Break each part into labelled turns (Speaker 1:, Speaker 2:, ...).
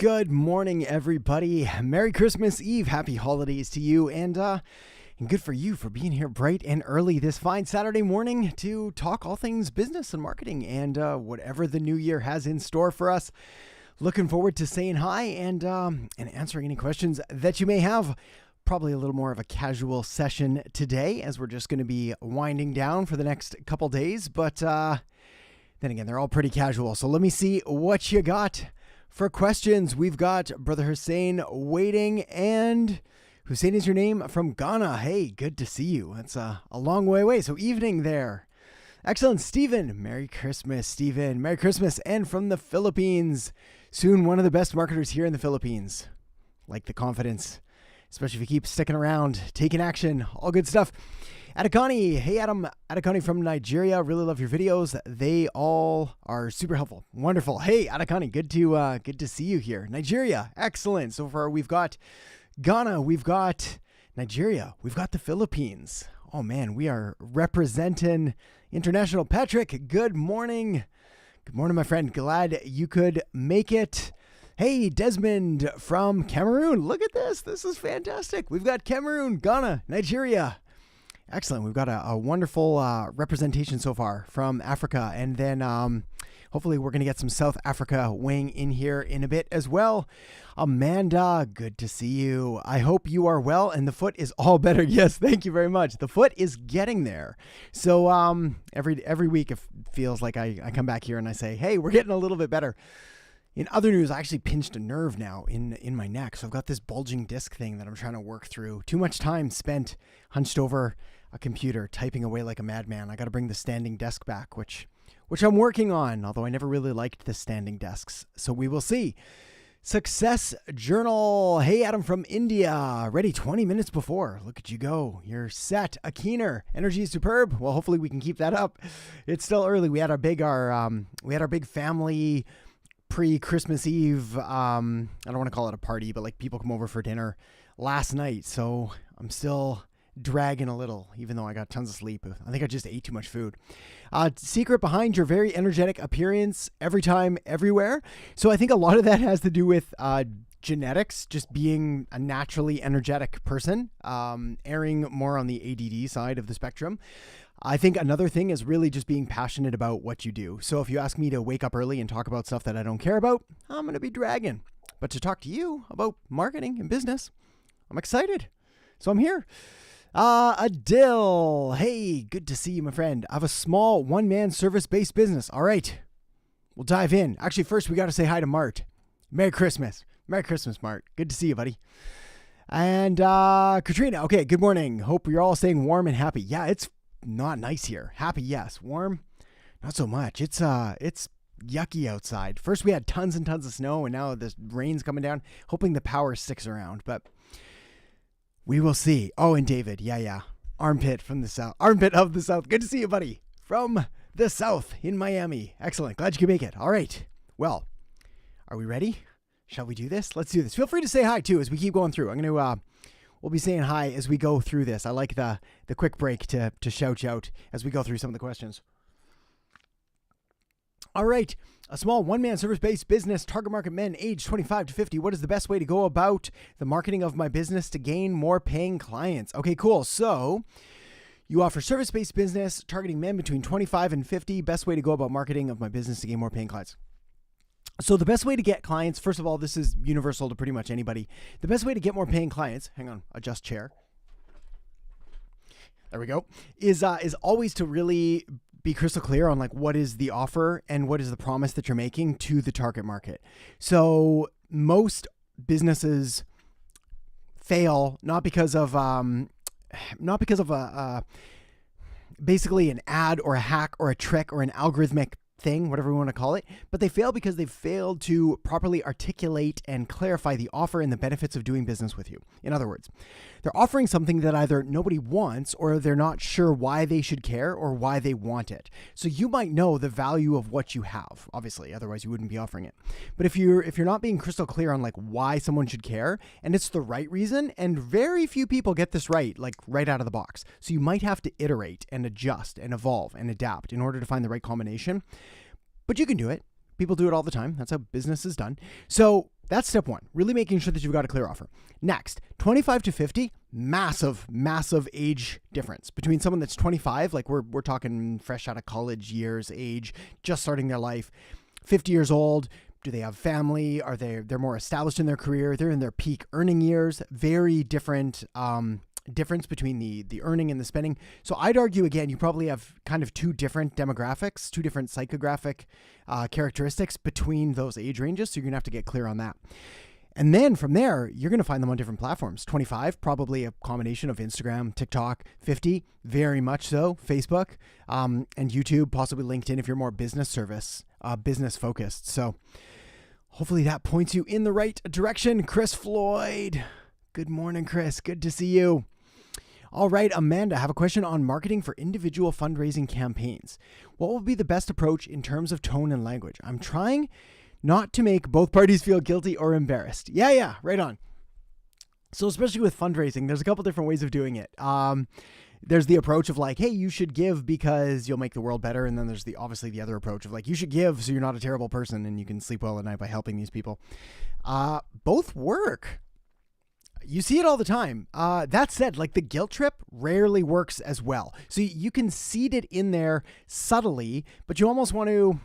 Speaker 1: Good morning, everybody. Merry Christmas Eve. Happy holidays to you. And good for you for being here bright and early this fine Saturday morning to talk all things business and marketing and whatever the new year has in store for us. Looking forward to saying hi and answering any questions that you may have. Probably a little more of a casual session today as we're just going to be winding down for the next couple days. But then again, they're all pretty casual. So let me see what you got for questions. We've got Brother Hussein waiting, and Hussein is your name from Ghana. Hey, good to see you. That's a long way away. So evening there. Excellent. Stephen, Merry Christmas, Stephen. Merry Christmas. And from the Philippines, soon one of the best marketers here in the Philippines. Like the confidence, especially if you keep sticking around, taking action, all good stuff. Adekani, hey Adam, Adekani from Nigeria. Really love your videos. They all are super helpful. Wonderful. Hey Adekani, good to see you here. Nigeria, excellent. So far we've got Ghana, we've got Nigeria, we've got the Philippines. Oh man, we are representing international. Patrick, good morning. Good morning, my friend. Glad you could make it. Hey, Desmond from Cameroon. Look at this. This is fantastic. We've got Cameroon, Ghana, Nigeria. Excellent. We've got a wonderful representation so far from Africa. And then hopefully we're going to get some South Africa weighing in here in a bit as well. Amanda, good to see you. I hope you are well and the foot is all better. Yes, thank you very much. The foot is getting there. So every week it feels like I come back here and I say, hey, we're getting a little bit better. In other news, I actually pinched a nerve now in my neck. So I've got this bulging disc thing that I'm trying to work through. Too much time spent hunched over a computer, typing away like a madman. I got to bring the standing desk back, which I'm working on, although I never really liked the standing desks. So we will see. Success Journal. Hey, Adam from India. Ready 20 minutes before. Look at you go. You're set. A keener. Energy is superb. Well, hopefully we can keep that up. It's still early. We had our big family pre-Christmas Eve, I don't want to call it a party, but like people come over for dinner last night. So I'm still dragging a little, even though I got tons of sleep. I think I just ate too much food. Secret behind your very energetic appearance every time, everywhere. So I think a lot of that has to do with genetics, just being a naturally energetic person, erring more on the ADD side of the spectrum. I think another thing is really just being passionate about what you do. So if you ask me to wake up early and talk about stuff that I don't care about, I'm going to be dragging. But to talk to you about marketing and business, I'm excited. So I'm here. Adil, hey, good to see you, my friend. I have a small one-man service-based business. All right, we'll dive in. Actually, first we got to say hi to Mart. Merry Christmas. Merry Christmas, Mart. Good to see you, buddy. And Katrina, okay, good morning. Hope you're all staying warm and happy. Yeah, it's not nice here. Happy, yes. Warm, not so much. It's yucky outside. First we had tons and tons of snow, and now the rain's coming down. Hoping the power sticks around, but we will see. Oh, and David, yeah. Armpit from the south. Armpit of the south. Good to see you, buddy. From the south in Miami. Excellent. Glad you could make it. All right. Well, are we ready? Shall we do this? Let's do this. Feel free to say hi too as we keep going through. I'm going to we'll be saying hi as we go through this. I like the quick break to shout you out as we go through some of the questions. All right. A small one-man service-based business, target market men age 25 to 50. What is the best way to go about the marketing of my business to gain more paying clients? Okay, cool. So you offer service-based business targeting men between 25 and 50. Best way to go about marketing of my business to gain more paying clients. So the best way to get clients, first of all, this is universal to pretty much anybody. The best way to get more paying clients, hang on, adjust chair. There we go, is always to really be crystal clear on like what is the offer and what is the promise that you're making to the target market. So most businesses fail not because of basically an ad or a hack or a trick or an algorithmic thing, whatever we want to call it, but they fail because they've failed to properly articulate and clarify the offer and the benefits of doing business with you. In other words, they're offering something that either nobody wants or they're not sure why they should care or why they want it. So you might know the value of what you have, obviously, otherwise you wouldn't be offering it. But if you're not being crystal clear on like why someone should care, and it's the right reason, and very few people get this right, like right out of the box. So you might have to iterate and adjust and evolve and adapt in order to find the right combination. But you can do it. People do it all the time. That's how business is done. So that's step one, really making sure that you've got a clear offer. Next, 25 to 50, massive age difference between someone that's 25, like we're talking fresh out of college years age, just starting their life, 50 years old. Do they have family? Are they're more established in their career? They're in their peak earning years. Very different difference between the earning and the spending. So I'd argue, again, you probably have kind of two different demographics, two different psychographic characteristics between those age ranges. So you're going to have to get clear on that. And then from there, you're going to find them on different platforms. 25, probably a combination of Instagram, TikTok. 50, very much so, Facebook, and YouTube, possibly LinkedIn if you're more business focused. So hopefully that points you in the right direction. Chris Floyd. Good morning, Chris. Good to see you. All right, Amanda, I have a question on marketing for individual fundraising campaigns. What will be the best approach in terms of tone and language? I'm trying not to make both parties feel guilty or embarrassed. Yeah, right on. So especially with fundraising, there's a couple different ways of doing it. There's the approach of like, hey, you should give because you'll make the world better. And then there's obviously the other approach of like, you should give so you're not a terrible person and you can sleep well at night by helping these people. Both work. You see it all the time. That said, like the guilt trip rarely works as well. So you can seed it in there subtly, but you almost want to,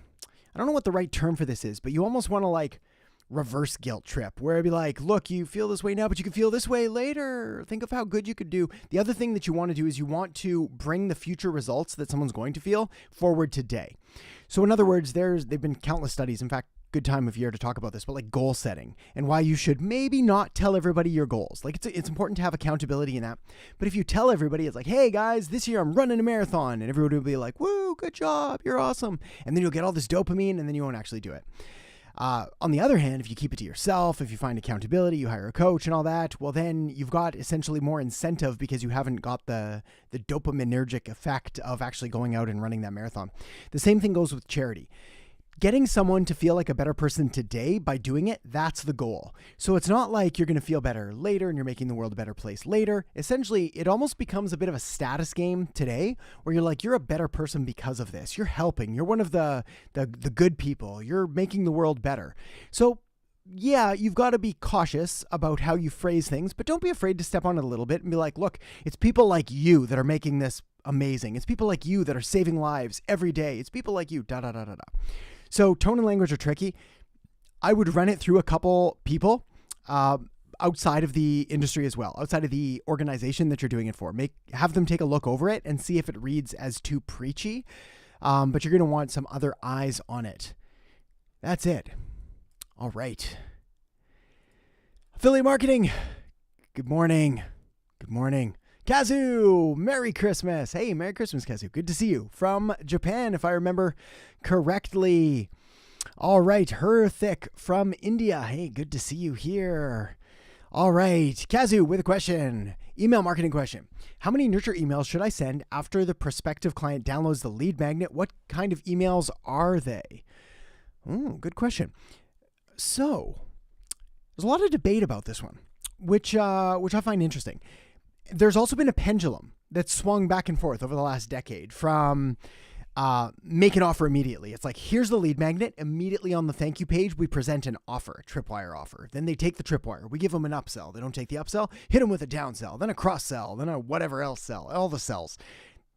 Speaker 1: I don't know what the right term for this is, but you almost want to like reverse guilt trip where it'd be like, look, you feel this way now, but you can feel this way later. Think of how good you could do. The other thing that you want to do is you want to bring the future results that someone's going to feel forward today. So in other words, they've been countless studies. In fact, good time of year to talk about this, but like goal setting and why you should maybe not tell everybody your goals. Like it's important to have accountability in that. But if you tell everybody, it's like, hey guys, this year I'm running a marathon, and everybody will be like, woo, good job, you're awesome. And then you'll get all this dopamine and then you won't actually do it. On the other hand, if you keep it to yourself, if you find accountability, you hire a coach and all that, well then you've got essentially more incentive because you haven't got the dopaminergic effect of actually going out and running that marathon. The same thing goes with charity. Getting someone to feel like a better person today by doing it, that's the goal. So it's not like you're going to feel better later and you're making the world a better place later. Essentially, it almost becomes a bit of a status game today where you're like, you're a better person because of this. You're helping. You're one of the good people. You're making the world better. So yeah, you've got to be cautious about how you phrase things, but don't be afraid to step on it a little bit and be like, look, it's people like you that are making this amazing. It's people like you that are saving lives every day. It's people like you, So tone and language are tricky. I would run it through a couple people outside of the industry as well, outside of the organization that you're doing it for. Have them take a look over it and see if it reads as too preachy, but you're going to want some other eyes on it. That's it. All right. Affiliate marketing. Good morning. Good morning. Kazu, Merry Christmas. Hey, Merry Christmas, Kazu. Good to see you. From Japan, if I remember correctly. All right, Herthik from India. Hey, good to see you here. All right, Kazu with a question. Email marketing question. How many nurture emails should I send after the prospective client downloads the lead magnet? What kind of emails are they? Good question. So, there's a lot of debate about this one, which I find interesting. There's also been a pendulum that's swung back and forth over the last decade from make an offer immediately. It's like, here's the lead magnet. Immediately on the thank you page, we present an offer, a tripwire offer. Then they take the tripwire. We give them an upsell. They don't take the upsell, hit them with a downsell, then a cross sell, then a whatever else sell, all the sells.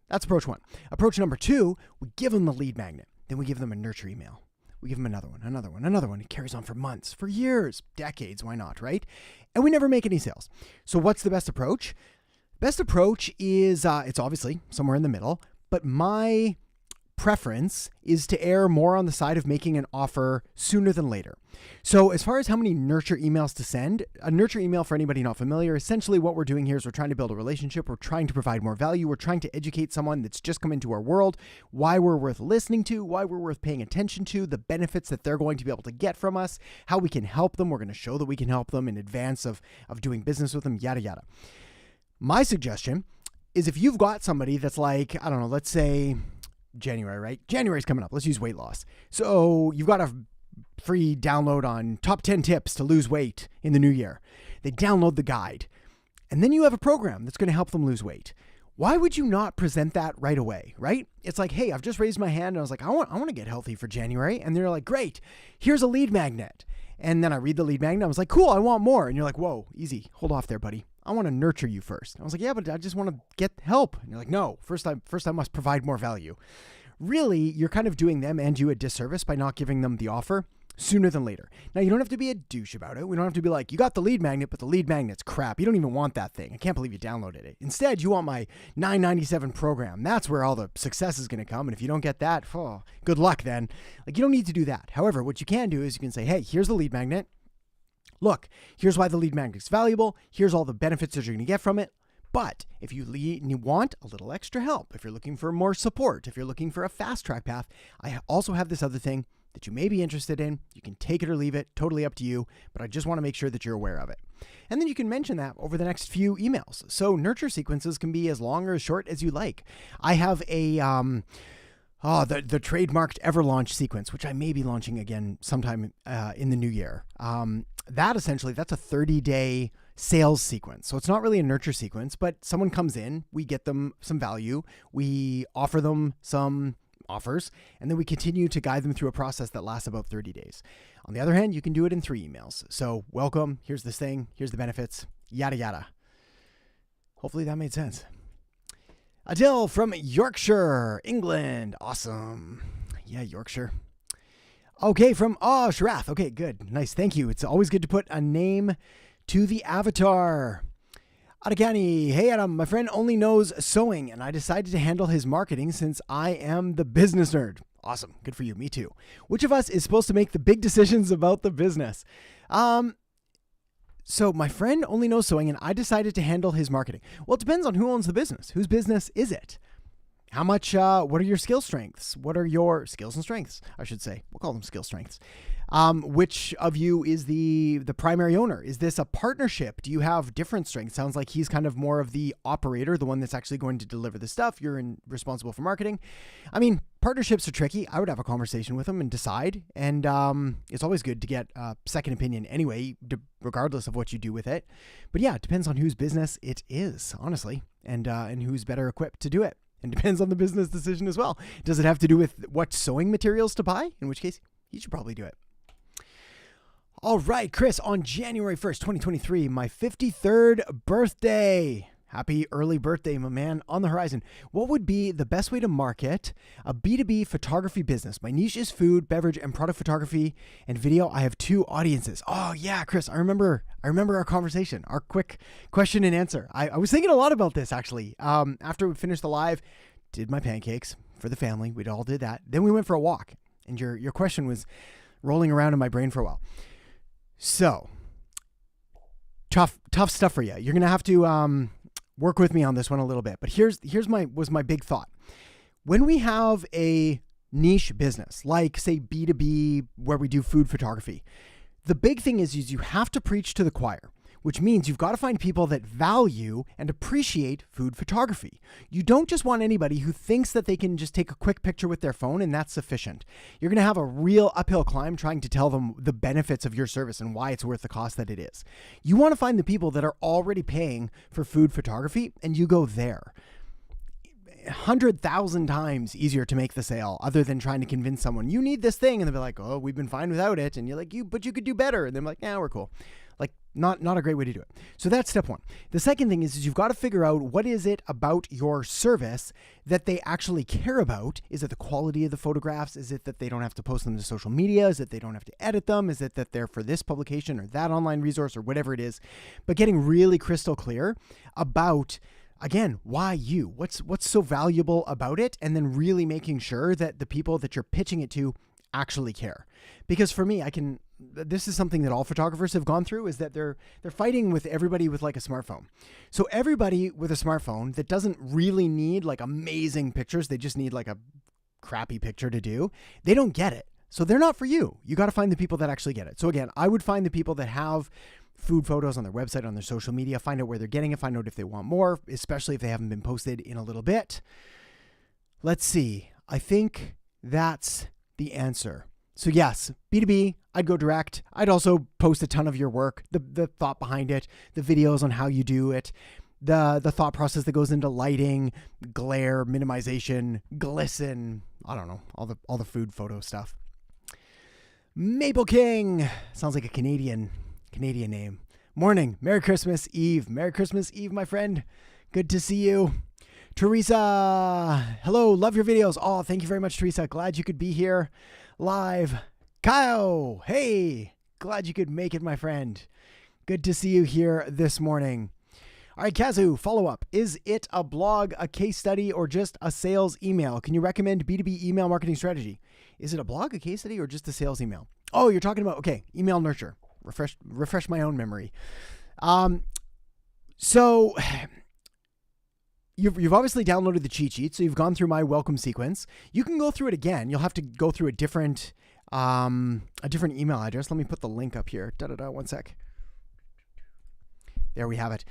Speaker 1: That's approach one. Approach number two, we give them the lead magnet. Then we give them a nurture email. We give them another one. It carries on for months, for years, decades. Why not, right? And we never make any sales. So what's the best approach? Best approach is, it's obviously somewhere in the middle, but my preference is to err more on the side of making an offer sooner than later. So as far as how many nurture emails to send, a nurture email, for anybody not familiar, essentially what we're doing here is we're trying to build a relationship. We're trying to provide more value. We're trying to educate someone that's just come into our world, why we're worth listening to, why we're worth paying attention to, the benefits that they're going to be able to get from us, how we can help them. We're going to show that we can help them in advance of doing business with them, yada, yada. My suggestion is if you've got somebody that's like, I don't know, let's say January, right? January's coming up. Let's use weight loss. So you've got a free download on top 10 tips to lose weight in the new year. They download the guide. And then you have a program that's going to help them lose weight. Why would you not present that right away, right? It's like, hey, I've just raised my hand and I was like, I want to get healthy for January. And they're like, great, here's a lead magnet. And then I read the lead magnet. I was like, cool, I want more. And you're like, whoa, easy. Hold off there, buddy. I want to nurture you first. I was like, yeah, but I just want to get help. And you're like, no, first I must provide more value. Really, you're kind of doing them and you a disservice by not giving them the offer sooner than later. Now, you don't have to be a douche about it. We don't have to be like, you got the lead magnet, but the lead magnet's crap. You don't even want that thing. I can't believe you downloaded it. Instead, you want my $9.97 program. That's where all the success is going to come. And if you don't get that, oh, good luck then. Like, you don't need to do that. However, what you can do is you can say, hey, here's the lead magnet. Look, here's why the lead magnet's valuable. Here's all the benefits that you're going to get from it. But if you want a little extra help, if you're looking for more support, if you're looking for a fast track path, I also have this other thing that you may be interested in. You can take it or leave it, totally up to you, but I just want to make sure that you're aware of it. And then you can mention that over the next few emails. So nurture sequences can be as long or as short as you like. I have a the trademarked ever launch sequence, which I may be launching again sometime in the new year. That's a 30-day sales sequence. So it's not really a nurture sequence, but someone comes in, we get them some value, we offer them some offers, and then we continue to guide them through a process that lasts about 30 days. On the other hand, you can do it in 3 emails. So welcome, here's this thing, here's the benefits, yada, yada. Hopefully that made sense. Adele from Yorkshire, England. Awesome. Yeah, Yorkshire. Okay, from Sharath. Okay, good. Nice. Thank you. It's always good to put a name to the avatar. Adagani. Hey, Adam. My friend only knows sewing, and I decided to handle his marketing since I am the business nerd. Awesome. Good for you. Me too. Which of us is supposed to make the big decisions about the business? So my friend only knows sewing, and I decided to handle his marketing. Well, it depends on who owns the business. Whose business is it? How much, what are your skill strengths? What are your skills and strengths, I should say? We'll call them skill strengths. Which of you is the primary owner? Is this a partnership? Do you have different strengths? Sounds like he's kind of more of the operator, the one that's actually going to deliver the stuff. You're responsible for marketing. I mean, partnerships are tricky. I would have a conversation with him and decide. And it's always good to get a second opinion anyway, regardless of what you do with it. But yeah, it depends on whose business it is, honestly, and who's better equipped to do it. And depends on the business decision as well. Does it have to do with what sewing materials to buy? In which case, you should probably do it. All right, Chris, on January 1st, 2023, my 53rd birthday. Happy early birthday, my man, on the horizon. What would be the best way to market a B2B photography business? My niche is food, beverage, and product photography and video. I have 2 audiences. Oh yeah, Chris, I remember our conversation, our quick question and answer. I was thinking a lot about this actually. After we finished the live, did my pancakes for the family. We all did that. Then we went for a walk, and your question was rolling around in my brain for a while. So tough stuff for you. You're gonna have to work with me on this one a little bit, but here's my big thought. When we have a niche business, like say B2B, where we do food photography, the big thing is you have to preach to the choir, which means you've got to find people that value and appreciate food photography. You don't just want anybody who thinks that they can just take a quick picture with their phone and that's sufficient. You're going to have a real uphill climb trying to tell them the benefits of your service and why it's worth the cost that it is. You want to find the people that are already paying for food photography, and you go there. 100,000 times easier to make the sale, other than trying to convince someone you need this thing, and they'll be like, oh, we've been fine without it. And you're like, but you could do better. And they're like, yeah, we're cool. Like, not a great way to do it. So that's step 1. The second thing is you've got to figure out what is it about your service that they actually care about. Is it the quality of the photographs? Is it that they don't have to post them to social media? Is it they don't have to edit them? Is it that they're for this publication or that online resource or whatever it is? But getting really crystal clear about, again, why you? What's so valuable about it? And then really making sure that the people that you're pitching it to actually care. Because for me, this is something that all photographers have gone through, is that they're fighting with everybody with like a smartphone. So everybody with a smartphone that doesn't really need like amazing pictures, they just need like a crappy picture to do, they don't get it. So they're not for you. You got to find the people that actually get it. So again, I would find the people that have food photos on their website, on their social media, find out where they're getting it, find out if they want more, especially if they haven't been posted in a little bit. Let's see. I think that's the answer. So yes, B2B, I'd go direct. I'd also post a ton of your work, the thought behind it, the videos on how you do it, the thought process that goes into lighting, glare, minimization, glisten, I don't know, all the food photo stuff. Maple King. Sounds like a Canadian name. Morning. Merry Christmas Eve. Merry Christmas Eve, my friend. Good to see you. Teresa. Hello. Love your videos. Oh, thank you very much, Teresa. Glad you could be here live. Kyle. Hey. Glad you could make it, my friend. Good to see you here this morning. All right, Kazu, follow up. Is it a blog, a case study, or just a sales email? Can you recommend B2B email marketing strategy? Is it a blog, a case study, or just a sales email? Oh, you're talking about, okay, email nurture. Refresh my own memory. So you've obviously downloaded the cheat sheet, so you've gone through my welcome sequence. You can go through it again. You'll have to go through a different email address. Let me put the link up here. One sec. There we have it.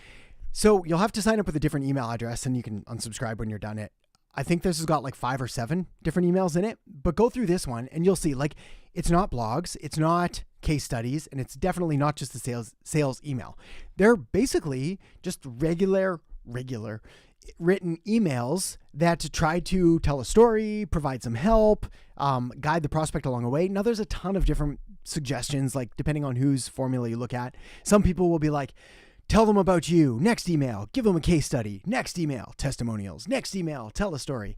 Speaker 1: So you'll have to sign up with a different email address and you can unsubscribe when you're done it. I think this has got like 5 or 7 different emails in it, but go through this one and you'll see like it's not blogs, it's not case studies, and it's definitely not just the sales email. They're basically just regular written emails that try to tell a story, provide some help, guide the prospect along the way. Now there's a ton of different suggestions, like depending on whose formula you look at. Some people will be like, tell them about you. Next email, give them a case study. Next email, testimonials. Next email, tell a story.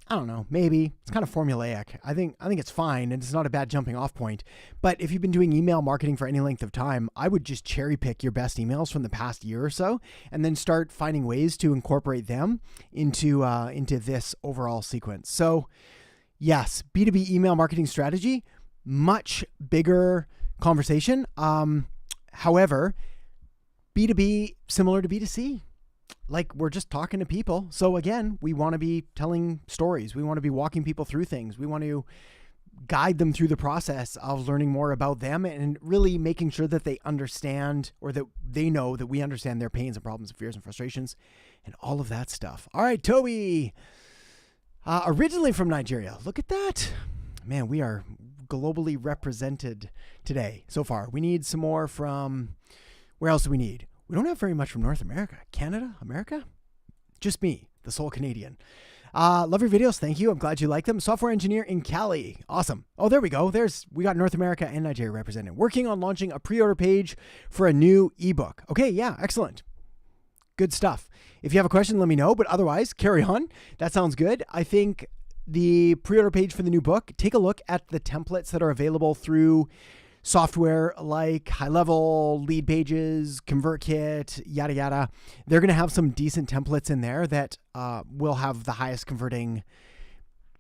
Speaker 1: I don't know, maybe. It's kind of formulaic. I think it's fine and it's not a bad jumping off point. But if you've been doing email marketing for any length of time, I would just cherry pick your best emails from the past year or so and then start finding ways to incorporate them into this overall sequence. So yes, B2B email marketing strategy, much bigger conversation. However, B2B, similar to B2C, like we're just talking to people. So again, we want to be telling stories. We want to be walking people through things. We want to guide them through the process of learning more about them and really making sure that they understand or that they know that we understand their pains and problems and fears and frustrations and all of that stuff. All right, Toby, originally from Nigeria. Look at that. Man, we are globally represented today so far. We need some more from... Where else do we need? We don't have very much from North America. Canada? America? Just me, the sole Canadian. Love your videos. Thank you. I'm glad you like them. Software engineer in Cali. Awesome. Oh, there we go. We got North America and Nigeria represented. Working on launching a pre-order page for a new ebook. Okay, yeah, excellent. Good stuff. If you have a question, let me know. But otherwise, carry on. That sounds good. I think the pre-order page for the new book, take a look at the templates that are available through software like High Level, Lead Pages, ConvertKit, yada, yada. They're going to have some decent templates in there that will have the highest converting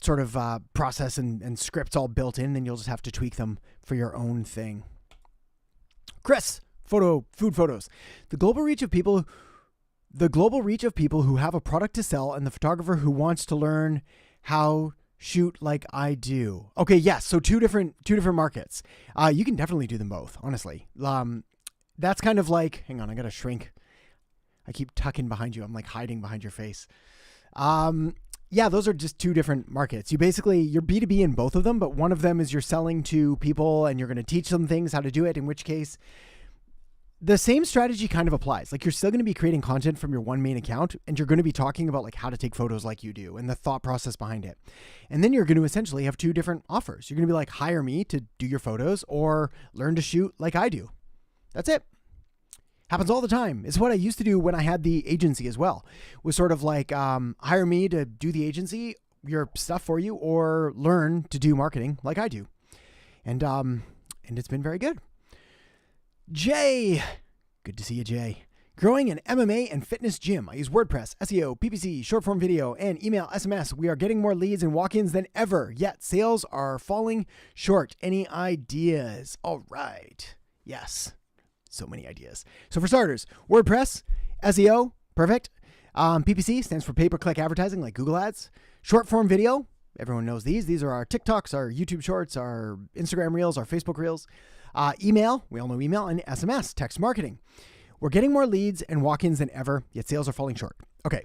Speaker 1: sort of process and scripts all built in, and you'll just have to tweak them for your own thing. Chris, food photos. The global reach of people who have a product to sell and the photographer who wants to learn how shoot like I do. Okay, yes. So two different markets. You can definitely do them both, honestly. That's kind of like, hang on, I gotta shrink. I keep tucking behind you. I'm like hiding behind your face. Yeah, those are just two different markets. You're B2B in both of them, but one of them is you're selling to people and you're going to teach them things, how to do it, in which case the same strategy kind of applies. Like you're still going to be creating content from your one main account and you're going to be talking about like how to take photos like you do and the thought process behind it. And then you're going to essentially have two different offers. You're going to be like, hire me to do your photos or learn to shoot like I do. That's it. Happens all the time. It's what I used to do when I had the agency as well. It was sort of like, hire me to do the agency, your stuff for you, or learn to do marketing like I do. And it's been very good. Jay, good to see you, Jay. Growing an MMA and fitness gym. I use WordPress, SEO, PPC, short form video, and email, SMS. We are getting more leads and walk-ins than ever, yet sales are falling short. Any ideas? All right. Yes. So many ideas. So for starters, WordPress, SEO, perfect. PPC stands for pay-per-click advertising like Google Ads. Short form video. Everyone knows these. These are our TikToks, our YouTube Shorts, our Instagram Reels, our Facebook Reels. Email, we all know email, and SMS, text marketing. We're getting more leads and walk-ins than ever, yet sales are falling short. Okay,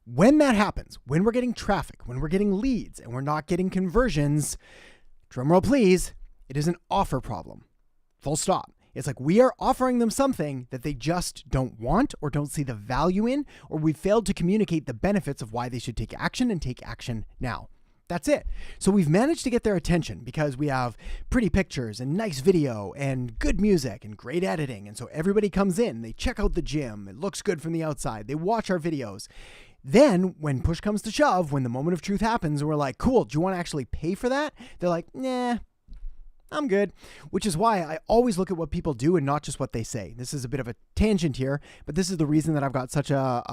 Speaker 1: when that happens, when we're getting traffic, when we're getting leads, and we're not getting conversions, drumroll please, it is an offer problem. Full stop. It's like we are offering them something that they just don't want or don't see the value in, or we failed to communicate the benefits of why they should take action and take action now. That's it. So we've managed to get their attention because we have pretty pictures and nice video and good music and great editing. And so everybody comes in, they check out the gym. It looks good from the outside. They watch our videos. Then when push comes to shove, when the moment of truth happens and we're like, cool, do you want to actually pay for that? They're like, nah, I'm good. Which is why I always look at what people do and not just what they say. This is a bit of a tangent here, but this is the reason that I've got such a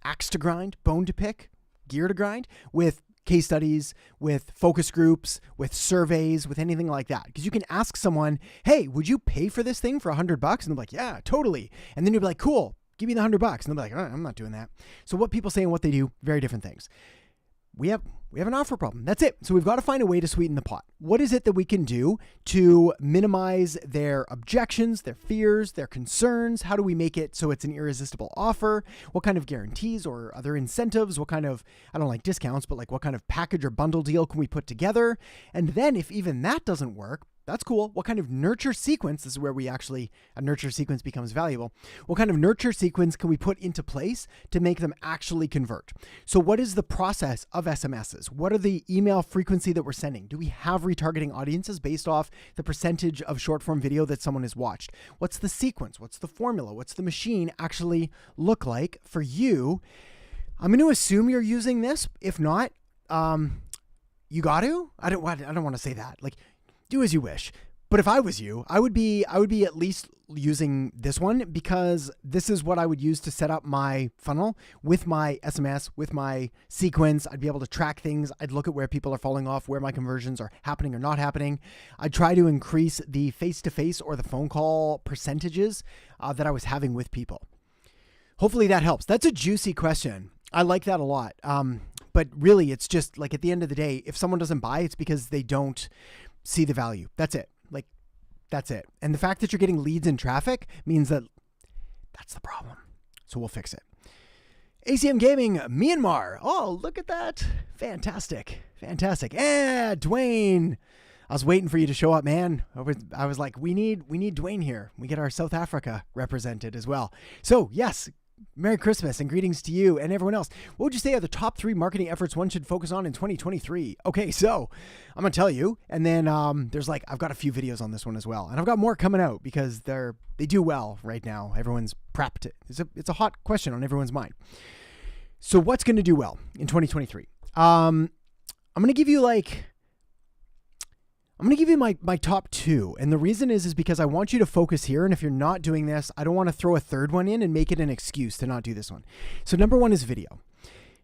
Speaker 1: axe to grind, bone to pick, gear to grind with case studies, with focus groups, with surveys, with anything like that. Because you can ask someone, hey, would you pay for this thing for $100? And they're like, yeah, totally. And then you'll be like, cool, give me the $100. And they'll be like, I'm not doing that. So what people say and what they do, very different things. We have an offer problem. That's it. So we've got to find a way to sweeten the pot. What is it that we can do to minimize their objections, their fears, their concerns? How do we make it so it's an irresistible offer? What kind of guarantees or other incentives? What kind of, I don't like discounts, but like what kind of package or bundle deal can we put together? And then if even that doesn't work, that's cool. What kind of nurture sequence, this is where a nurture sequence becomes valuable. What kind of nurture sequence can we put into place to make them actually convert? So what is the process of SMSs? What are the email frequency that we're sending? Do we have retargeting audiences based off the percentage of short form video that someone has watched? What's the sequence? What's the formula? What's the machine actually look like for you? I'm going to assume you're using this. If not, you got to? I don't want to say that. Like, do as you wish. But if I was you, I would be at least using this one because this is what I would use to set up my funnel with my SMS, with my sequence. I'd be able to track things. I'd look at where people are falling off, where my conversions are happening or not happening. I'd try to increase the face-to-face or the phone call percentages that I was having with people. Hopefully that helps. That's a juicy question. I like that a lot. But really, it's just like at the end of the day, if someone doesn't buy, it's because they don't see the value. That's it. Like, that's it. And the fact that you're getting leads and traffic means that that's the problem. So we'll fix it. ACM Gaming, Myanmar. Oh, look at that. Fantastic. Fantastic. Dwayne. I was waiting for you to show up, man. I was like, we need Dwayne here. We get our South Africa represented as well. So yes, Merry Christmas and greetings to you and everyone else. What would you say are the top 3 marketing efforts one should focus on in 2023? Okay, so I'm going to tell you. And then I've got a few videos on this one as well. And I've got more coming out because they do well right now. Everyone's prepped. It's a hot question on everyone's mind. So what's going to do well in 2023? I'm going to give you my top 2. And the reason is because I want you to focus here. And if you're not doing this, I don't want to throw a third one in and make it an excuse to not do this one. So number 1 is video.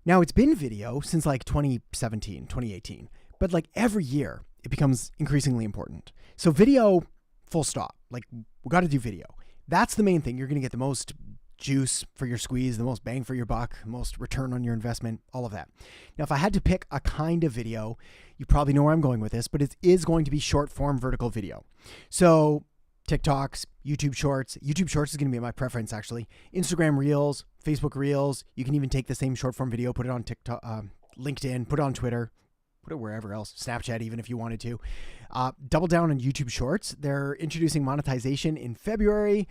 Speaker 1: Now it's been video since like 2017, 2018, but like every year it becomes increasingly important. So video, full stop. Like we got to do video. That's the main thing. You're going to get the most juice for your squeeze, the most bang for your buck, the most return on your investment, all of that. Now, if I had to pick a kind of video, you probably know where I'm going with this, but it is going to be short form vertical video. So TikToks, YouTube Shorts. YouTube Shorts is going to be my preference, actually. Instagram Reels, Facebook Reels. You can even take the same short form video, put it on TikTok, LinkedIn, put it on Twitter, put it wherever else, Snapchat even if you wanted to. Double down on YouTube Shorts. They're introducing monetization in February.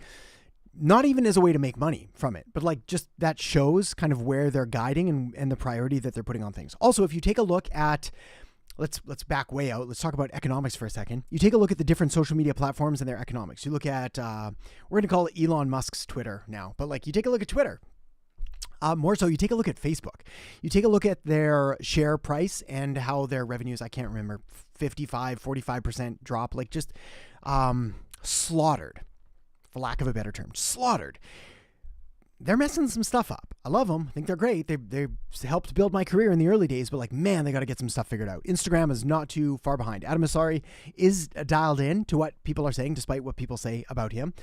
Speaker 1: Not even as a way to make money from it, but like just that shows kind of where they're guiding and the priority that they're putting on things. Also, if you take a look at, let's back way out. Let's talk about economics for a second. You take a look at the different social media platforms and their economics. You look at, we're going to call it Elon Musk's Twitter now, but like you take a look at Twitter. More so, you take a look at Facebook. You take a look at their share price and how their revenues, I can't remember, 45% drop, like just slaughtered. For lack of a better term, slaughtered. They're messing some stuff up. I love them. I think they're great. They helped build my career in the early days, but like, man, they got to get some stuff figured out. Instagram is not too far behind. Adam Asari is dialed in to what people are saying, despite what people say about him.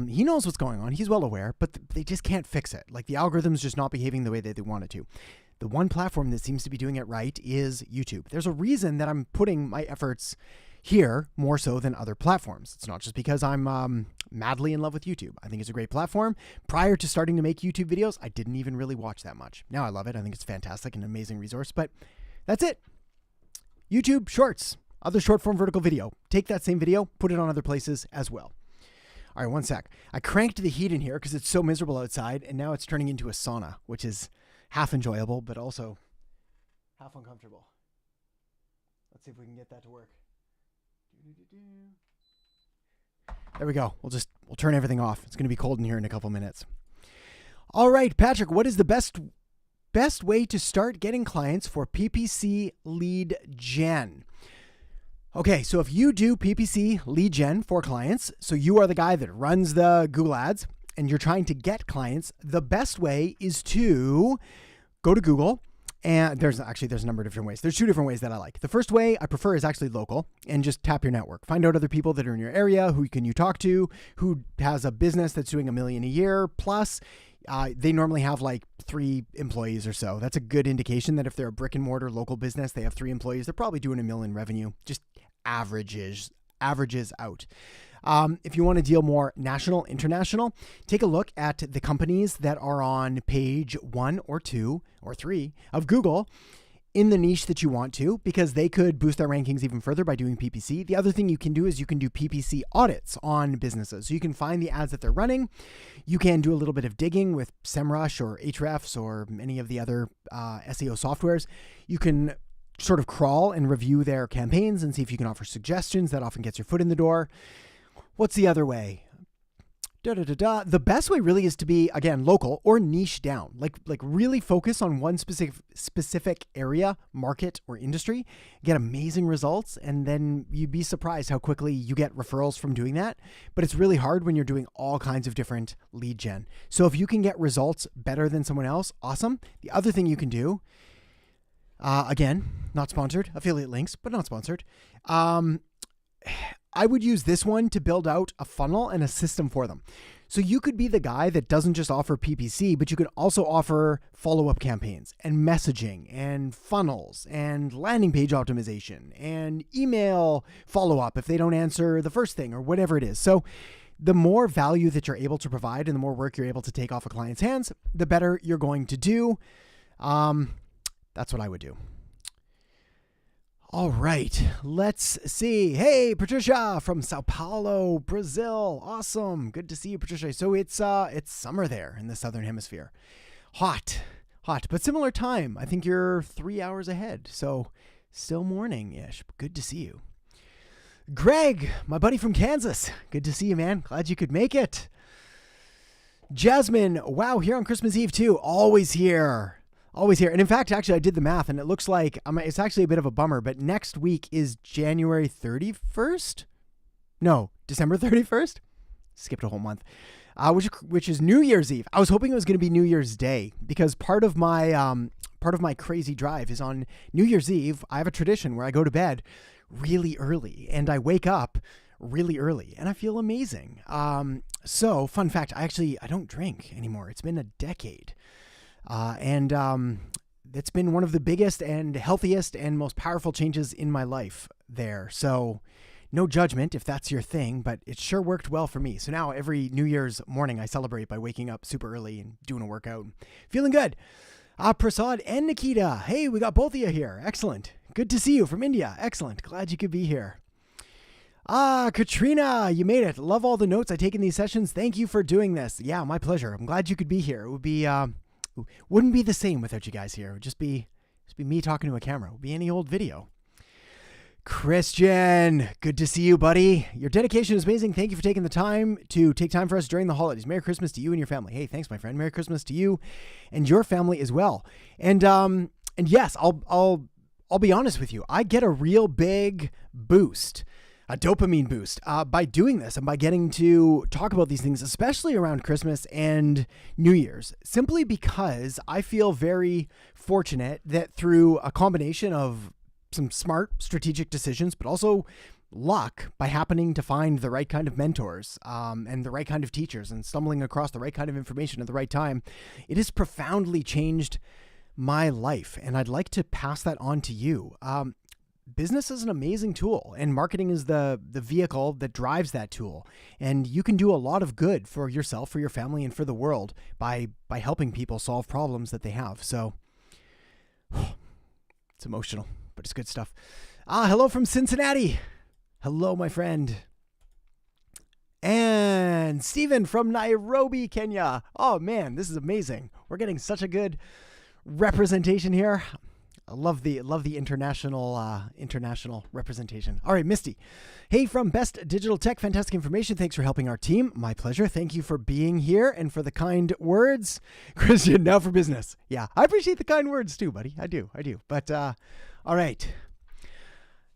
Speaker 1: He knows what's going on. He's well aware, but they just can't fix it. Like the algorithm's just not behaving the way that they want it to. The one platform that seems to be doing it right is YouTube. There's a reason that I'm putting my efforts here more so than other platforms. It's not just because I'm madly in love with YouTube. I think it's a great platform. Prior to starting to make YouTube videos, I didn't even really watch that much. Now I love it. I think it's fantastic and an amazing resource, but that's it. YouTube Shorts, other short form vertical video. Take that same video, put it on other places as well. All right, one sec. I cranked the heat in here because it's so miserable outside, and now it's turning into a sauna, which is half enjoyable, but also half uncomfortable. Let's see if we can get that to work. There we go. We'll turn everything off. It's going to be cold in here in a couple minutes. All right, Patrick, what is the best way to start getting clients for PPC lead gen? Okay, so if you do PPC lead gen for clients, so you are the guy that runs the Google ads and you're trying to get clients, the best way is to go to Google. And there's a number of different ways. There's two different ways that I like. The first way I prefer is actually local and just tap your network. Find out other people that are in your area, who can you talk to, who has a business that's doing $1 million a year plus. They normally have like 3 employees or so. That's a good indication that if they're a brick and mortar local business, they have 3 employees, they're probably doing $1 million revenue, just averages out. If you want to deal more national, international, take a look at the companies that are on page 1 or 2 or 3 of Google in the niche that you want to, because they could boost their rankings even further by doing PPC. The other thing you can do is you can do PPC audits on businesses. So you can find the ads that they're running. You can do a little bit of digging with SEMrush or Ahrefs or any of the other SEO softwares. You can sort of crawl and review their campaigns and see if you can offer suggestions. That often gets your foot in the door. What's the other way? The best way really is to be, again, local or niche down. Like really focus on one specific area, market, or industry. Get amazing results, and then you'd be surprised how quickly you get referrals from doing that. But it's really hard when you're doing all kinds of different lead gen. So if you can get results better than someone else, awesome. The other thing you can do, again, not sponsored, affiliate links, but not sponsored. I would use this one to build out a funnel and a system for them. So you could be the guy that doesn't just offer PPC, but you could also offer follow-up campaigns and messaging and funnels and landing page optimization and email follow-up if they don't answer the first thing or whatever it is. So the more value that you're able to provide and the more work you're able to take off a client's hands, the better you're going to do. That's what I would do. All right, let's see. Hey, Patricia from Sao Paulo, Brazil. Awesome. Good to see you, Patricia. So it's summer there in the Southern Hemisphere. Hot, but similar time. I think you're 3 hours ahead. So still morning-ish. Good to see you. Greg, my buddy from Kansas. Good to see you, man. Glad you could make it. Jasmine, wow, here on Christmas Eve too. Always here. And in fact, actually, I did the math and it looks like it's actually a bit of a bummer, but next week is January 31st? No, December 31st? Skipped a whole month, which is New Year's Eve. I was hoping it was going to be New Year's Day because part of my crazy drive is on New Year's Eve. I have a tradition where I go to bed really early and I wake up really early and I feel amazing. So fun fact, I don't drink anymore. It's been a decade. And it's been one of the biggest and healthiest and most powerful changes in my life there. So no judgment if that's your thing, but it sure worked well for me. So now every New Year's morning I celebrate by waking up super early and doing a workout. Feeling good. Prasad and Nikita. Hey, we got both of you here. Excellent. Good to see you from India. Excellent. Glad you could be here. Katrina, you made it. Love all the notes I take in these sessions. Thank you for doing this. Yeah, my pleasure. I'm glad you could be here. Wouldn't be the same without you guys here. It would just be me talking to a camera. It would be any old video. Christian, good to see you, buddy. Your dedication is amazing. Thank you for taking the time for us during the holidays. Merry Christmas to you and your family. Hey, thanks, my friend. Merry Christmas to you and your family as well. And yes, I'll be honest with you. I get a real big boost, a dopamine boost by doing this and by getting to talk about these things, especially around Christmas and New Year's, simply because I feel very fortunate that through a combination of some smart strategic decisions, but also luck by happening to find the right kind of mentors and the right kind of teachers and stumbling across the right kind of information at the right time, it has profoundly changed my life. And I'd like to pass that on to you. Business is an amazing tool and marketing is the vehicle that drives that tool. And you can do a lot of good for yourself, for your family, and for the world by helping people solve problems that they have. So it's emotional, but it's good stuff. Hello from Cincinnati. Hello, my friend. And Stephen from Nairobi, Kenya. Oh man, this is amazing. We're getting such a good representation here. I love the international representation. All right, Misty. Hey, from Best Digital Tech, fantastic information. Thanks for helping our team. My pleasure. Thank you for being here and for the kind words. Christian, now for business. Yeah, I appreciate the kind words too, buddy. I do. But all right.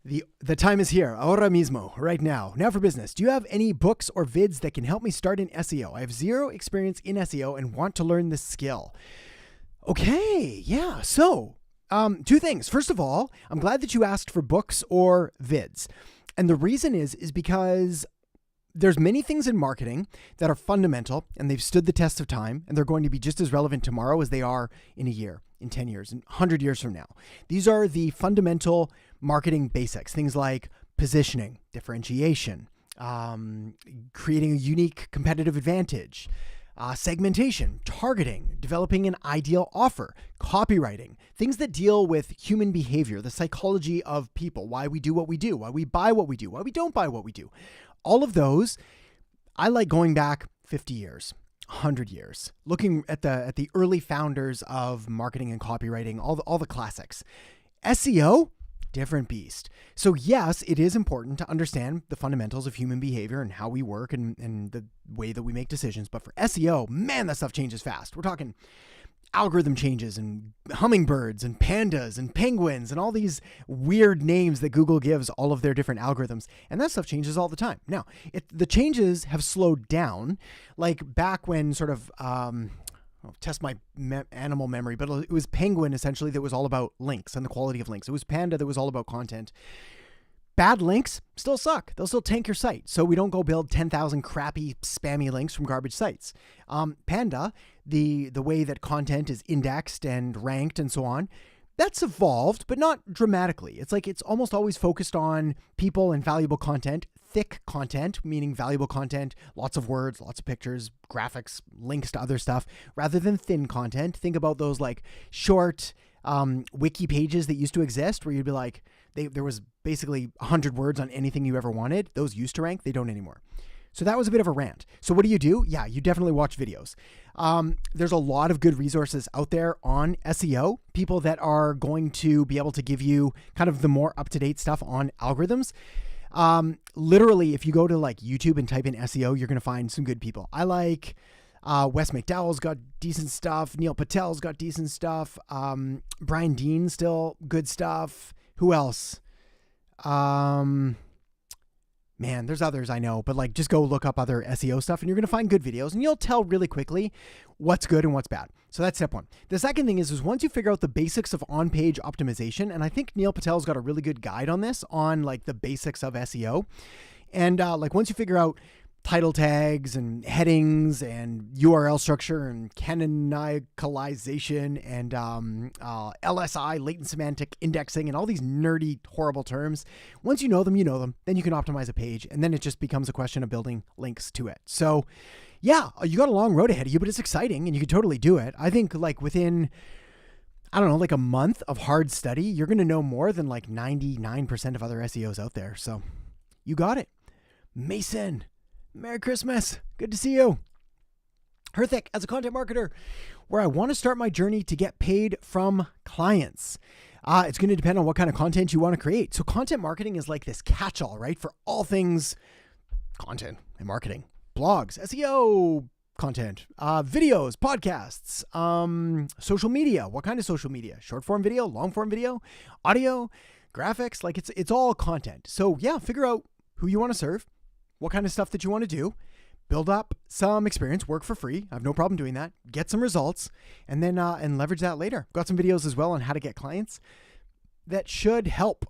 Speaker 1: The time is here, ahora mismo, right now. Now for business. Do you have any books or vids that can help me start in SEO? I have zero experience in SEO and want to learn this skill. Okay, yeah. So, two things. First of all, I'm glad that you asked for books or vids. And the reason is because there's many things in marketing that are fundamental and they've stood the test of time and they're going to be just as relevant tomorrow as they are in a year, in 10 years, in 100 years from now. These are the fundamental marketing basics, things like positioning, differentiation, creating a unique competitive advantage, segmentation, targeting, developing an ideal offer, copywriting, things that deal with human behavior, the psychology of people, why we do what we do, why we buy what we do, why we don't buy what we do. All of those, I like going back 50 years, 100 years, looking at the early founders of marketing and copywriting, all the classics. SEO, different beast. So yes, it is important to understand the fundamentals of human behavior and how we work and the way that we make decisions. But for SEO, man, that stuff changes fast. We're talking algorithm changes and hummingbirds and pandas and penguins and all these weird names that Google gives all of their different algorithms. And that stuff changes all the time. Now, the changes have slowed down, like back when sort of, I'll test my animal memory, but it was penguin essentially that was all about links and the quality of links. It was panda that was all about content. Bad links still suck. They'll still tank your site. So we don't go build 10,000 crappy spammy links from garbage sites. Panda, the way that content is indexed and ranked and so on, that's evolved, but not dramatically. It's like it's almost always focused on people and valuable content, thick content, meaning valuable content, lots of words, lots of pictures, graphics, links to other stuff, rather than thin content. Think about those like short wiki pages that used to exist where you'd be like, there was basically 100 words on anything you ever wanted. Those used to rank. They don't anymore. So that was a bit of a rant. So what do? Yeah, you definitely watch videos. There's a lot of good resources out there on SEO, people that are going to be able to give you kind of the more up-to-date stuff on algorithms. Literally, if you go to like YouTube and type in SEO, you're going to find some good people. I like Wes McDowell's got decent stuff. Neil Patel's got decent stuff. Brian Dean's still good stuff. Who else? Man, there's others I know, but like just go look up other SEO stuff and you're going to find good videos and you'll tell really quickly what's good and what's bad. So that's step one. The second thing is once you figure out the basics of on-page optimization, and I think Neil Patel's got a really good guide on this, on like the basics of SEO. And like once you figure out title tags and headings and URL structure and canonicalization and LSI, latent semantic indexing, and all these nerdy, horrible terms. Once you know them, then you can optimize a page, and then it just becomes a question of building links to it. So yeah, you got a long road ahead of you, but it's exciting and you can totally do it. I think like within, I don't know, like a month of hard study, you're going to know more than like 99% of other SEOs out there. So you got it. Mason, Merry Christmas. Good to see you. Herthik, as a content marketer, where I want to start my journey to get paid from clients. It's going to depend on what kind of content you want to create. So content marketing is like this catch-all, right? For all things content and marketing, blogs, SEO content, videos, podcasts, social media. What kind of social media? Short form video, long form video, audio, graphics, like it's all content. So yeah, figure out who you want to serve, what kind of stuff that you want to do, build up some experience, work for free. I have no problem doing that. Get some results, and then and leverage that later. Got some videos as well on how to get clients that should help.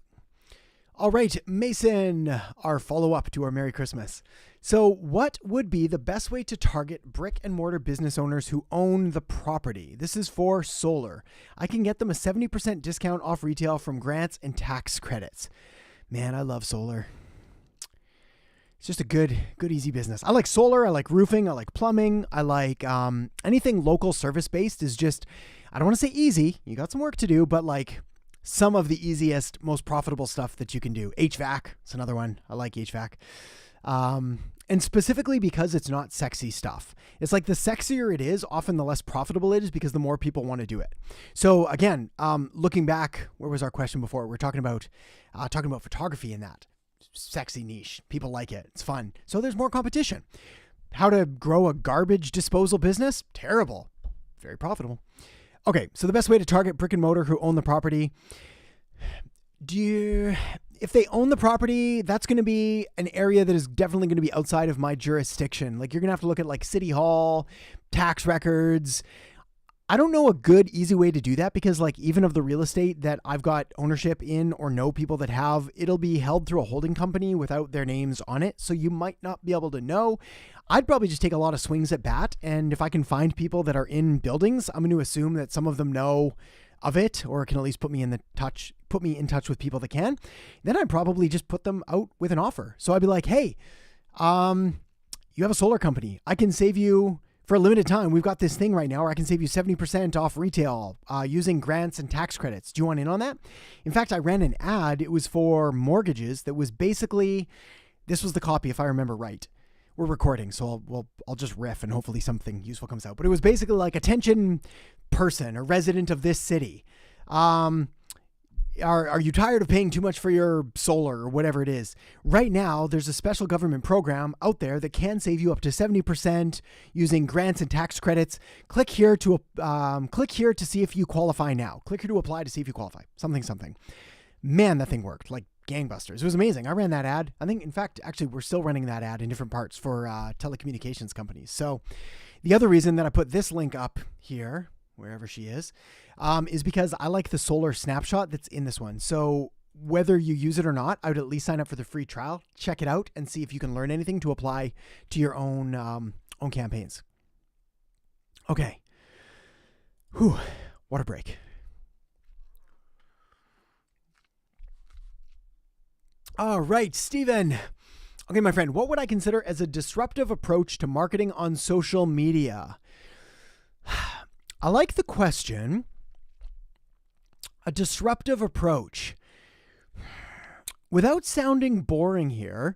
Speaker 1: All right, Mason, our follow-up to our Merry Christmas. So what would be the best way to target brick and mortar business owners who own the property? This is for solar. I can get them a 70% discount off retail from grants and tax credits. Man, I love solar. It's just a good, easy business. I like solar. I like roofing. I like plumbing. I like anything local service-based is just, I don't want to say easy. You got some work to do, but like some of the easiest, most profitable stuff that you can do. HVAC is another one. I like HVAC. And specifically because it's not sexy stuff. It's like the sexier it is, often the less profitable it is because the more people want to do it. So again, looking back, where was our question before? We're talking about photography in that sexy niche. People like it. It's fun. So there's more competition. How to grow a garbage disposal business? Terrible. Very profitable. Okay, so the best way to target brick and mortar who own the property. If they own the property, that's going to be an area that is definitely going to be outside of my jurisdiction. Like you're going to have to look at like City Hall, tax records. I don't know a good, easy way to do that because like even of the real estate that I've got ownership in or know people that have, it'll be held through a holding company without their names on it. So you might not be able to know. I'd probably just take a lot of swings at bat. And if I can find people that are in buildings, I'm going to assume that some of them know of it or can at least put me in touch with people that can. Then I'd probably just put them out with an offer. So I'd be like, hey, you have a solar company. I can save you for a limited time. We've got this thing right now where I can save you 70% off retail using grants and tax credits. Do you want in on that? In fact, I ran an ad. It was for mortgages that was basically, this was the copy if I remember right. We're recording, so I'll just riff and hopefully something useful comes out. But it was basically like, attention person or resident of this city. Are you tired of paying too much for your solar or whatever it is? Right now, there's a special government program out there that can save you up to 70% using grants and tax credits. Click here to see if you qualify now. Click here to apply to see if you qualify. Something. Man, that thing worked like gangbusters. It was amazing. I ran that ad. I think, in fact, actually, we're still running that ad in different parts for telecommunications companies. So the other reason that I put this link up here, wherever she is because I like the solar snapshot that's in this one. So whether you use it or not, I would at least sign up for the free trial, check it out and see if you can learn anything to apply to your own campaigns. Okay. Whew. Water break. All right, Steven. Okay, my friend, what would I consider as a disruptive approach to marketing on social media? I like the question. A disruptive approach. Without sounding boring here,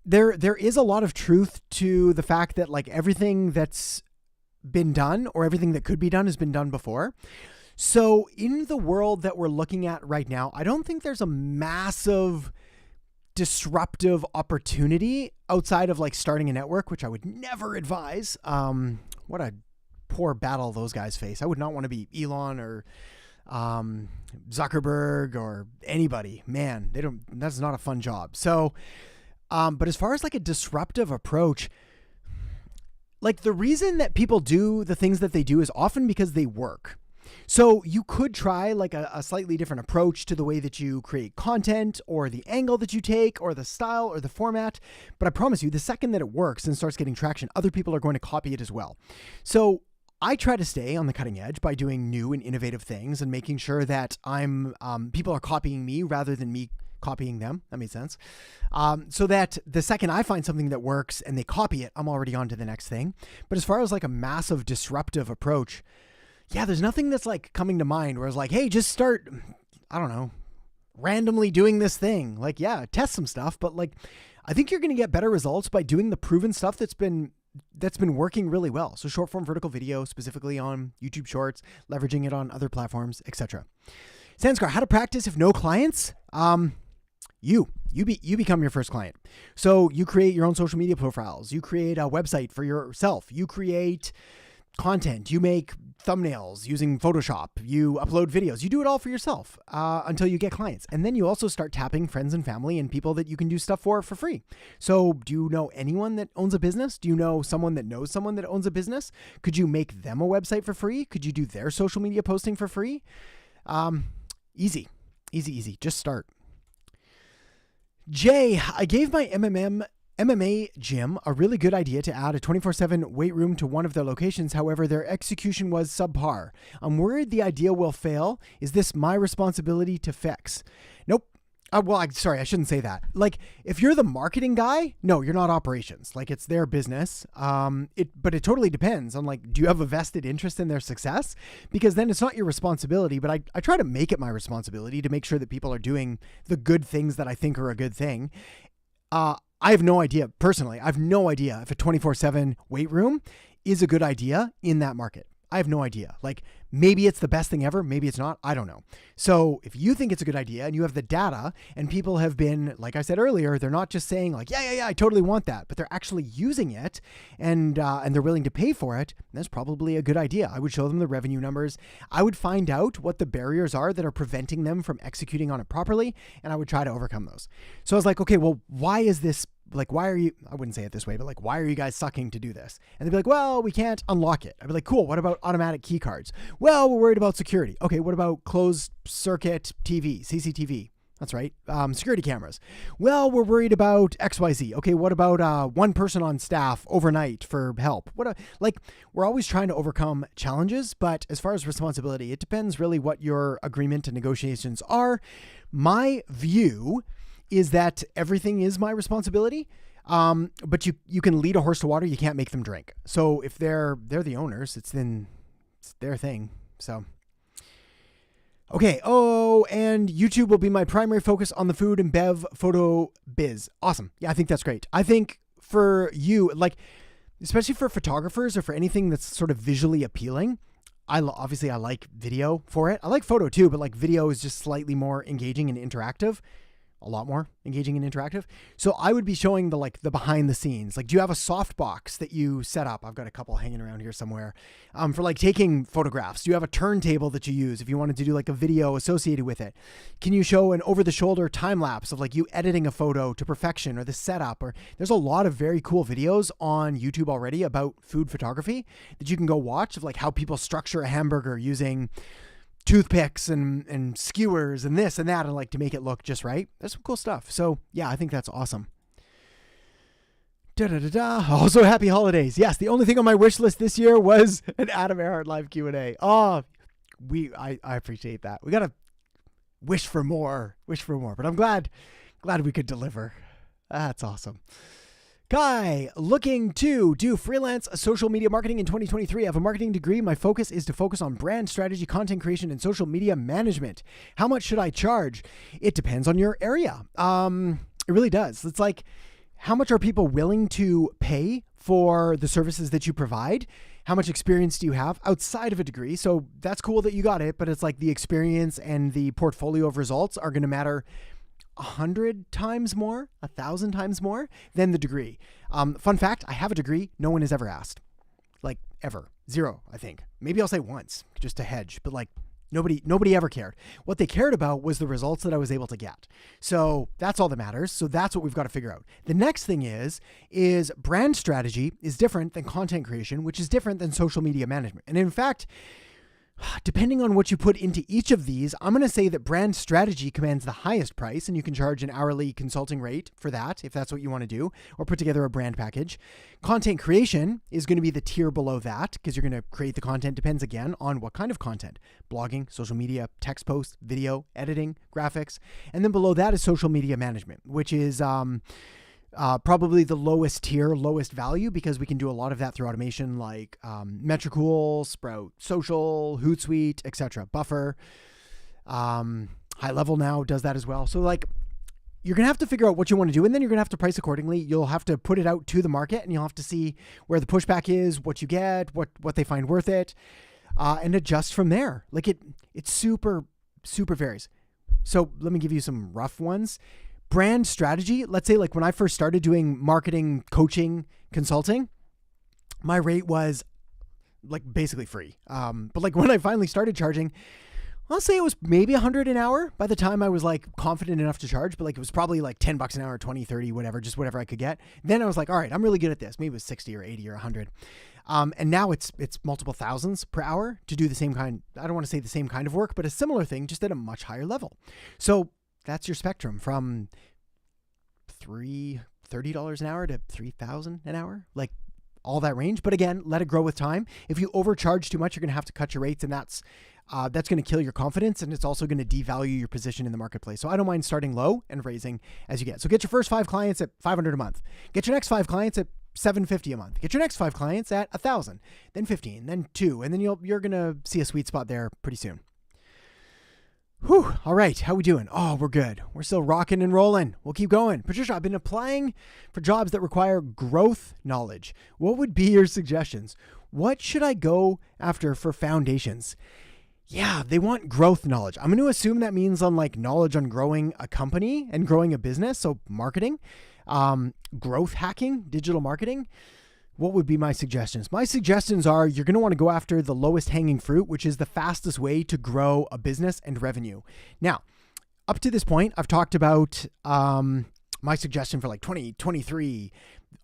Speaker 1: there is a lot of truth to the fact that like everything that's been done or everything that could be done has been done before. So in the world that we're looking at right now, I don't think there's a massive disruptive opportunity outside of like starting a network, which I would never advise. What a poor battle those guys face. I would not want to be Elon or Zuckerberg or anybody. Man, that's not a fun job. So, but as far as like a disruptive approach, like the reason that people do the things that they do is often because they work. So you could try like a slightly different approach to the way that you create content or the angle that you take or the style or the format. But I promise you, the second that it works and starts getting traction, other people are going to copy it as well. So I try to stay on the cutting edge by doing new and innovative things and making sure that people are copying me rather than me copying them. That made sense. So that the second I find something that works and they copy it, I'm already on to the next thing. But as far as like a massive disruptive approach, yeah, there's nothing that's like coming to mind where it's like, hey, just start, I don't know, randomly doing this thing. Like, yeah, test some stuff, but like, I think you're going to get better results by doing the proven stuff that's been working really well. So short form vertical video, specifically on YouTube Shorts, leveraging it on other platforms, etc. Sanskar, how to practice if no clients? You become your first client. So you create your own social media profiles. You create a website for yourself. You create content. You make thumbnails using Photoshop. You upload videos. You do it all for yourself until you get clients. And then you also start tapping friends and family and people that you can do stuff for free. So do you know anyone that owns a business? Do you know someone that knows someone that owns a business? Could you make them a website for free? Could you do their social media posting for free? Easy. Just start. Jay, I gave my MMA gym a really good idea to add a 24/7 weight room to one of their locations. However, their execution was subpar. I'm worried the idea will fail. Is this my responsibility to fix? Nope. Sorry, I shouldn't say that. Like, if you're the marketing guy, no, you're not operations. Like, it's their business. But it totally depends on, like, do you have a vested interest in their success? Because then it's not your responsibility, but I try to make it my responsibility to make sure that people are doing the good things that I think are a good thing. I have no idea, personally, I have no idea if a 24/7 weight room is a good idea in that market. I have no idea. Like, maybe it's the best thing ever. Maybe it's not. I don't know. So if you think it's a good idea and you have the data and people have been, like I said earlier, they're not just saying like, yeah, I totally want that, but they're actually using it and they're willing to pay for it, that's probably a good idea. I would show them the revenue numbers. I would find out what the barriers are that are preventing them from executing on it properly, and I would try to overcome those. So I was like, okay, well, why is this, like, why are you, I wouldn't say it this way, but like, why are you guys sucking to do this? And they'd be like, well, we can't unlock it. I'd be like, cool, what about automatic key cards? Well, we're worried about security. Okay, what about closed circuit TV, CCTV? That's right, security cameras. Well, we're worried about XYZ. Okay, what about one person on staff overnight for help? We're always trying to overcome challenges, but as far as responsibility, it depends really what your agreement and negotiations are. My view is that everything is my responsibility. But you can lead a horse to water. You can't make them drink. So if they're the owners, it's their thing. So, okay. Oh, and YouTube will be my primary focus on the food and bev photo biz. Awesome. Yeah, I think that's great. I think for you, like, especially for photographers or for anything that's sort of visually appealing, obviously I like video for it. I like photo too, but like video is just slightly more engaging and interactive. A lot more engaging and interactive. So I would be showing the behind the scenes. Like, do you have a softbox that you set up? I've got a couple hanging around here somewhere for like taking photographs. Do you have a turntable that you use if you wanted to do like a video associated with it? Can you show an over the shoulder time lapse of like you editing a photo to perfection, or the setup? Or there's a lot of very cool videos on YouTube already about food photography that you can go watch of like how people structure a hamburger using toothpicks and skewers and this and that, and like to make it look just right. There's some cool stuff. So yeah, I think that's awesome. Also, happy holidays. Yes, the only thing on my wish list this year was an Adam Earhart live Q&A. Oh, I appreciate that. We gotta wish for more, but I'm glad we could deliver. That's awesome. Guy, looking to do freelance social media marketing in 2023. I have a marketing degree. My focus is to focus on brand strategy, content creation, and social media management. How much should I charge? It depends on your area. It really does. It's like, how much are people willing to pay for the services that you provide? How much experience do you have outside of a degree? So that's cool that you got it, but it's like the experience and the portfolio of results are going to matter 100 times more, 1,000 times more than the degree. Fun fact, I have a degree no one has ever asked. Like, ever. Zero, I think. Maybe I'll say once, just to hedge, but like nobody ever cared. What they cared about was the results that I was able to get. So that's all that matters. So that's what we've got to figure out. The next thing is brand strategy is different than content creation, which is different than social media management. And in fact, depending on what you put into each of these, I'm going to say that brand strategy commands the highest price, and you can charge an hourly consulting rate for that if that's what you want to do, or put together a brand package. Content creation is going to be the tier below that, because you're going to create the content. Depends again on what kind of content: blogging, social media, text posts, video, editing, graphics. And then below that is social media management, which is probably the lowest tier, lowest value, because we can do a lot of that through automation like Metricool, Sprout Social, Hootsuite, etc. Buffer. High Level now does that as well. So like, you're going to have to figure out what you want to do, and then you're going to have to price accordingly. You'll have to put it out to the market, and you'll have to see where the pushback is, what you get, what they find worth it, and adjust from there. Like it super, super varies. So let me give you some rough ones. Brand strategy, let's say like when I first started doing marketing, coaching, consulting, my rate was like basically free. But like when I finally started charging, I'll say it was maybe $100 an hour by the time I was like confident enough to charge, but like it was probably like $10 an hour, 20, 30, whatever, just whatever I could get. Then I was like, all right, I'm really good at this. Maybe it was 60 or 80 or 100. And now it's multiple thousands per hour to do the same kind. I don't want to say the same kind of work, but a similar thing, just at a much higher level. So that's your spectrum from $30 an hour to $3,000 an hour, like all that range. But again, let it grow with time. If you overcharge too much, you're going to have to cut your rates, and that's going to kill your confidence, and it's also going to devalue your position in the marketplace. So I don't mind starting low and raising as you get. So get your first 5 clients at $500 a month. Get your next 5 clients at $750 a month. Get your next 5 clients at $1,000, then 15, then 2, and then you're going to see a sweet spot there pretty soon. Whew. All right. How we doing? Oh, we're good. We're still rocking and rolling. We'll keep going. Patricia, I've been applying for jobs that require growth knowledge. What would be your suggestions? What should I go after for foundations? Yeah, they want growth knowledge. I'm going to assume that means on like knowledge on growing a company and growing a business. So marketing, growth hacking, digital marketing. What would be my suggestions? My suggestions are you're going to want to go after the lowest hanging fruit, which is the fastest way to grow a business and revenue. Now, up to this point, I've talked about my suggestion for like 2023,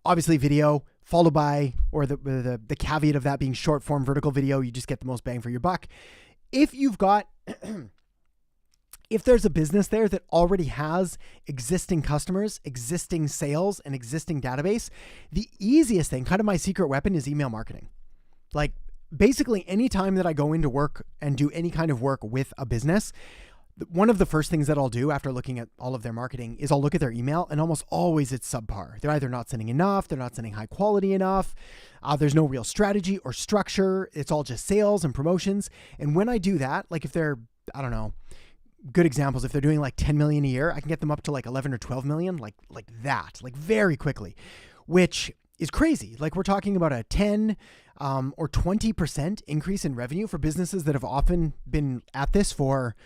Speaker 1: obviously video, followed by, or the caveat of that being short form vertical video. You just get the most bang for your buck. If you've got, if there's a business there that already has existing customers, existing sales, and existing database, the easiest thing, kind of my secret weapon, is email marketing. Like basically any time that I go into work and do any kind of work with a business, one of the first things that I'll do after looking at all of their marketing is I'll look at their email, and almost always it's subpar. They're either not sending enough, they're not sending high quality enough, there's no real strategy or structure, it's all just sales and promotions. And when I do that, like if they're, I don't know, good examples, if they're doing like 10 million a year, I can get them up to like 11 or 12 million, like that, like very quickly, which is crazy. Like we're talking about a 10 or 20% increase in revenue for businesses that have often been at this for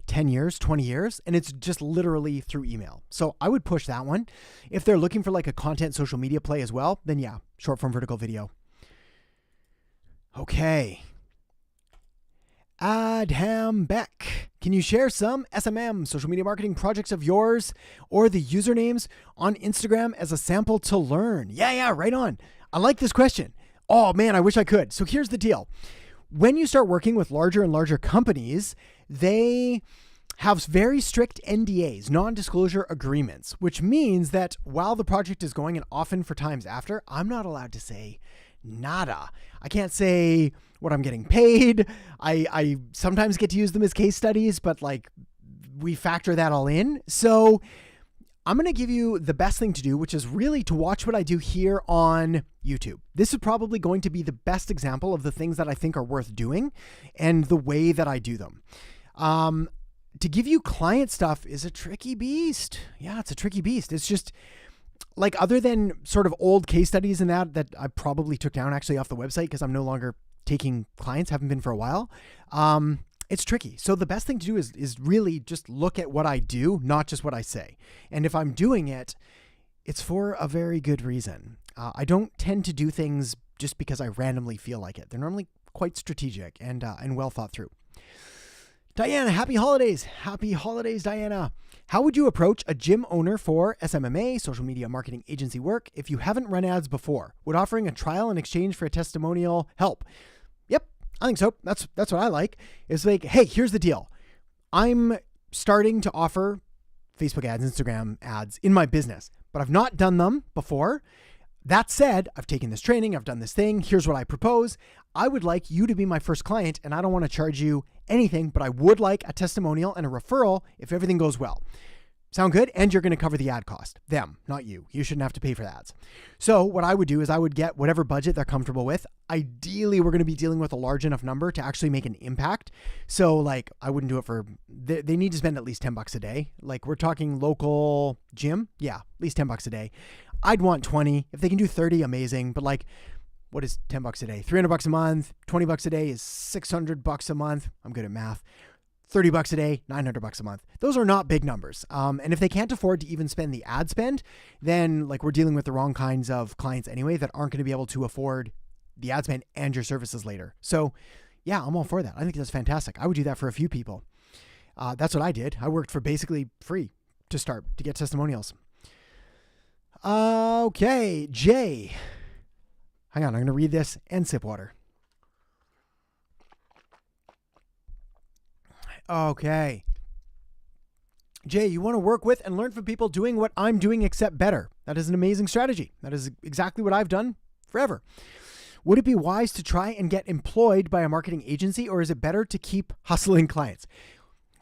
Speaker 1: 10 years, 20 years, and it's just literally through email. So I would push that one. If they're looking for like a content social media play as well, then yeah, short form vertical video. Okay. Adham Beck, can you share some SMM, social media marketing projects of yours or the usernames on Instagram as a sample to learn? Yeah, right on. I like this question. Oh man, I wish I could. So here's the deal. When you start working with larger and larger companies, they have very strict NDAs, non-disclosure agreements, which means that while the project is going and often for times after, I'm not allowed to say nada. I can't say what I'm getting paid. I sometimes get to use them as case studies, but like we factor that all in. So I'm going to give you the best thing to do, which is really to watch what I do here on YouTube. This is probably going to be the best example of the things that I think are worth doing and the way that I do them. To give you client stuff is a tricky beast. Yeah, it's a tricky beast. It's just like, other than sort of old case studies and that I probably took down actually off the website because I'm no longer taking clients, haven't been for a while. It's tricky. So the best thing to do is really just look at what I do, not just what I say. And if I'm doing it, it's for a very good reason. I don't tend to do things just because I randomly feel like it. They're normally quite strategic and well thought through. Diana, happy holidays. Happy holidays, Diana. How would you approach a gym owner for SMMA, social media marketing agency work, if you haven't run ads before? Would offering a trial in exchange for a testimonial help? Yep, I think so. That's what I like. It's like, hey, here's the deal. I'm starting to offer Facebook ads, Instagram ads in my business, but I've not done them before. That said, I've taken this training, I've done this thing. Here's what I propose. I would like you to be my first client, and I don't want to charge you anything, but I would like a testimonial and a referral if everything goes well. Sound good? And you're going to cover the ad cost. Them, not you. You shouldn't have to pay for the ads. So what I would do is I would get whatever budget they're comfortable with. Ideally, we're going to be dealing with a large enough number to actually make an impact. So like, I wouldn't do it for, they need to spend at least $10 a day. Like we're talking local gym. Yeah, at least $10 a day. I'd want 20. If they can do 30, amazing. But like, what is $10 a day? $300 a month, $20 a day is $600 a month. I'm good at math. $30 a day, $900 a month. Those are not big numbers. And if they can't afford to even spend the ad spend, then like we're dealing with the wrong kinds of clients anyway that aren't going to be able to afford the ad spend and your services later. So yeah, I'm all for that. I think that's fantastic. I would do that for a few people. That's what I did. I worked for basically free to start, to get testimonials. Okay, Jay. Hang on, I'm going to read this and sip water. Okay. Jay, you want to work with and learn from people doing what I'm doing except better. That is an amazing strategy. That is exactly what I've done forever. Would it be wise to try and get employed by a marketing agency, or is it better to keep hustling clients?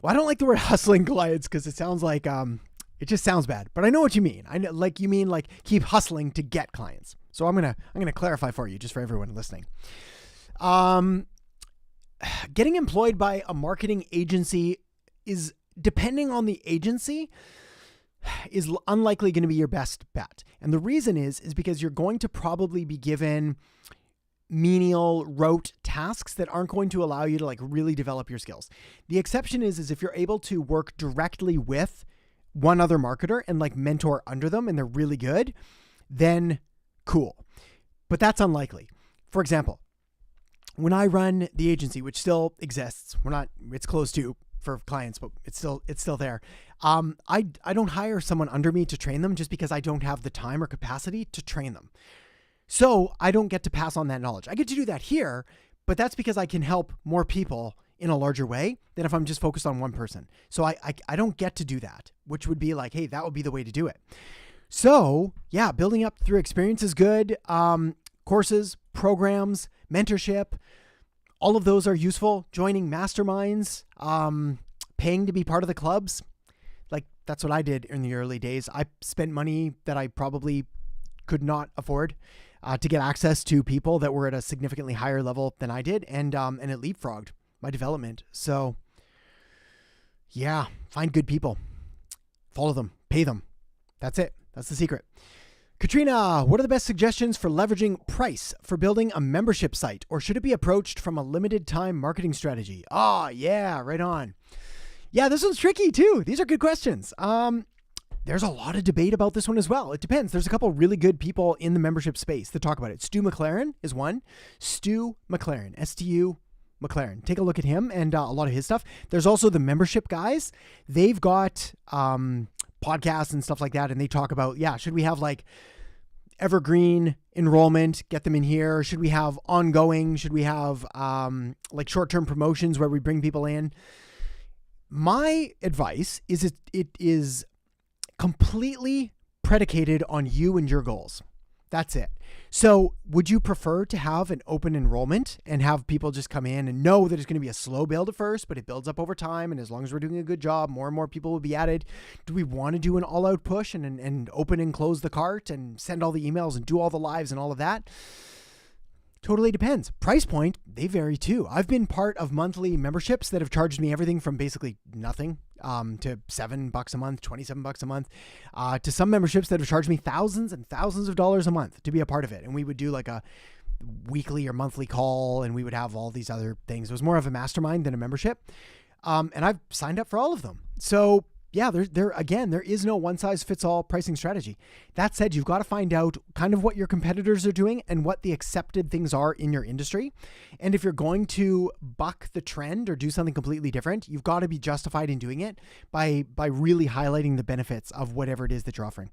Speaker 1: Well, I don't like the word hustling clients because it sounds like, it just sounds bad, but I know what you mean. I know, like you mean like keep hustling to get clients. So I'm going to clarify for you, just for everyone listening. Getting employed by a marketing agency is depending on the agency, is unlikely going to be your best bet. And the reason is because you're going to probably be given menial, rote tasks that aren't going to allow you to like really develop your skills. The exception is if you're able to work directly with one other marketer and like mentor under them and they're really good, then cool. But that's unlikely. For example, when I run the agency, which still exists, it's closed to for clients, but it's still there. I don't hire someone under me to train them just because I don't have the time or capacity to train them. So I don't get to pass on that knowledge. I get to do that here, but that's because I can help more people in a larger way than if I'm just focused on one person. So I don't get to do that, which would be like, hey, that would be the way to do it. So yeah, building up through experience is good. Courses, programs, mentorship, all of those are useful. Joining masterminds, paying to be part of the clubs. Like that's what I did in the early days. I spent money that I probably could not afford to get access to people that were at a significantly higher level than I did. And it leapfrogged my development. So yeah, find good people, follow them, pay them. That's it. That's the secret. Katrina, what are the best suggestions for leveraging price for building a membership site? Or should it be approached from a limited time marketing strategy? Oh yeah, right on. Yeah, this one's tricky too. These are good questions. There's a lot of debate about this one as well. It depends. There's a couple really good people in the membership space that talk about it. Stu McLaren is one. Stu McLaren, S-T-U McLaren. Take a look at him and a lot of his stuff. There's also the membership guys. They've got podcasts and stuff like that. And they talk about, should we have like evergreen enrollment, get them in here? Should we have ongoing? Should we have like short-term promotions where we bring people in? My advice is it is completely predicated on you and your goals. That's it. So would you prefer to have an open enrollment and have people just come in and know that it's going to be a slow build at first, but it builds up over time? And as long as we're doing a good job, more and more people will be added. Do we want to do an all-out push and open and close the cart and send all the emails and do all the lives and all of that? Totally depends. Price point, they vary too. I've been part of monthly memberships that have charged me everything from basically nothing to $7 a month, $27 a month, to some memberships that have charged me thousands and thousands of dollars a month to be a part of it. And we would do like a weekly or monthly call and we would have all these other things. It was more of a mastermind than a membership. And I've signed up for all of them. So yeah, there is no one size fits all pricing strategy. That said, you've got to find out kind of what your competitors are doing and what the accepted things are in your industry. And if you're going to buck the trend or do something completely different, you've got to be justified in doing it by really highlighting the benefits of whatever it is that you're offering.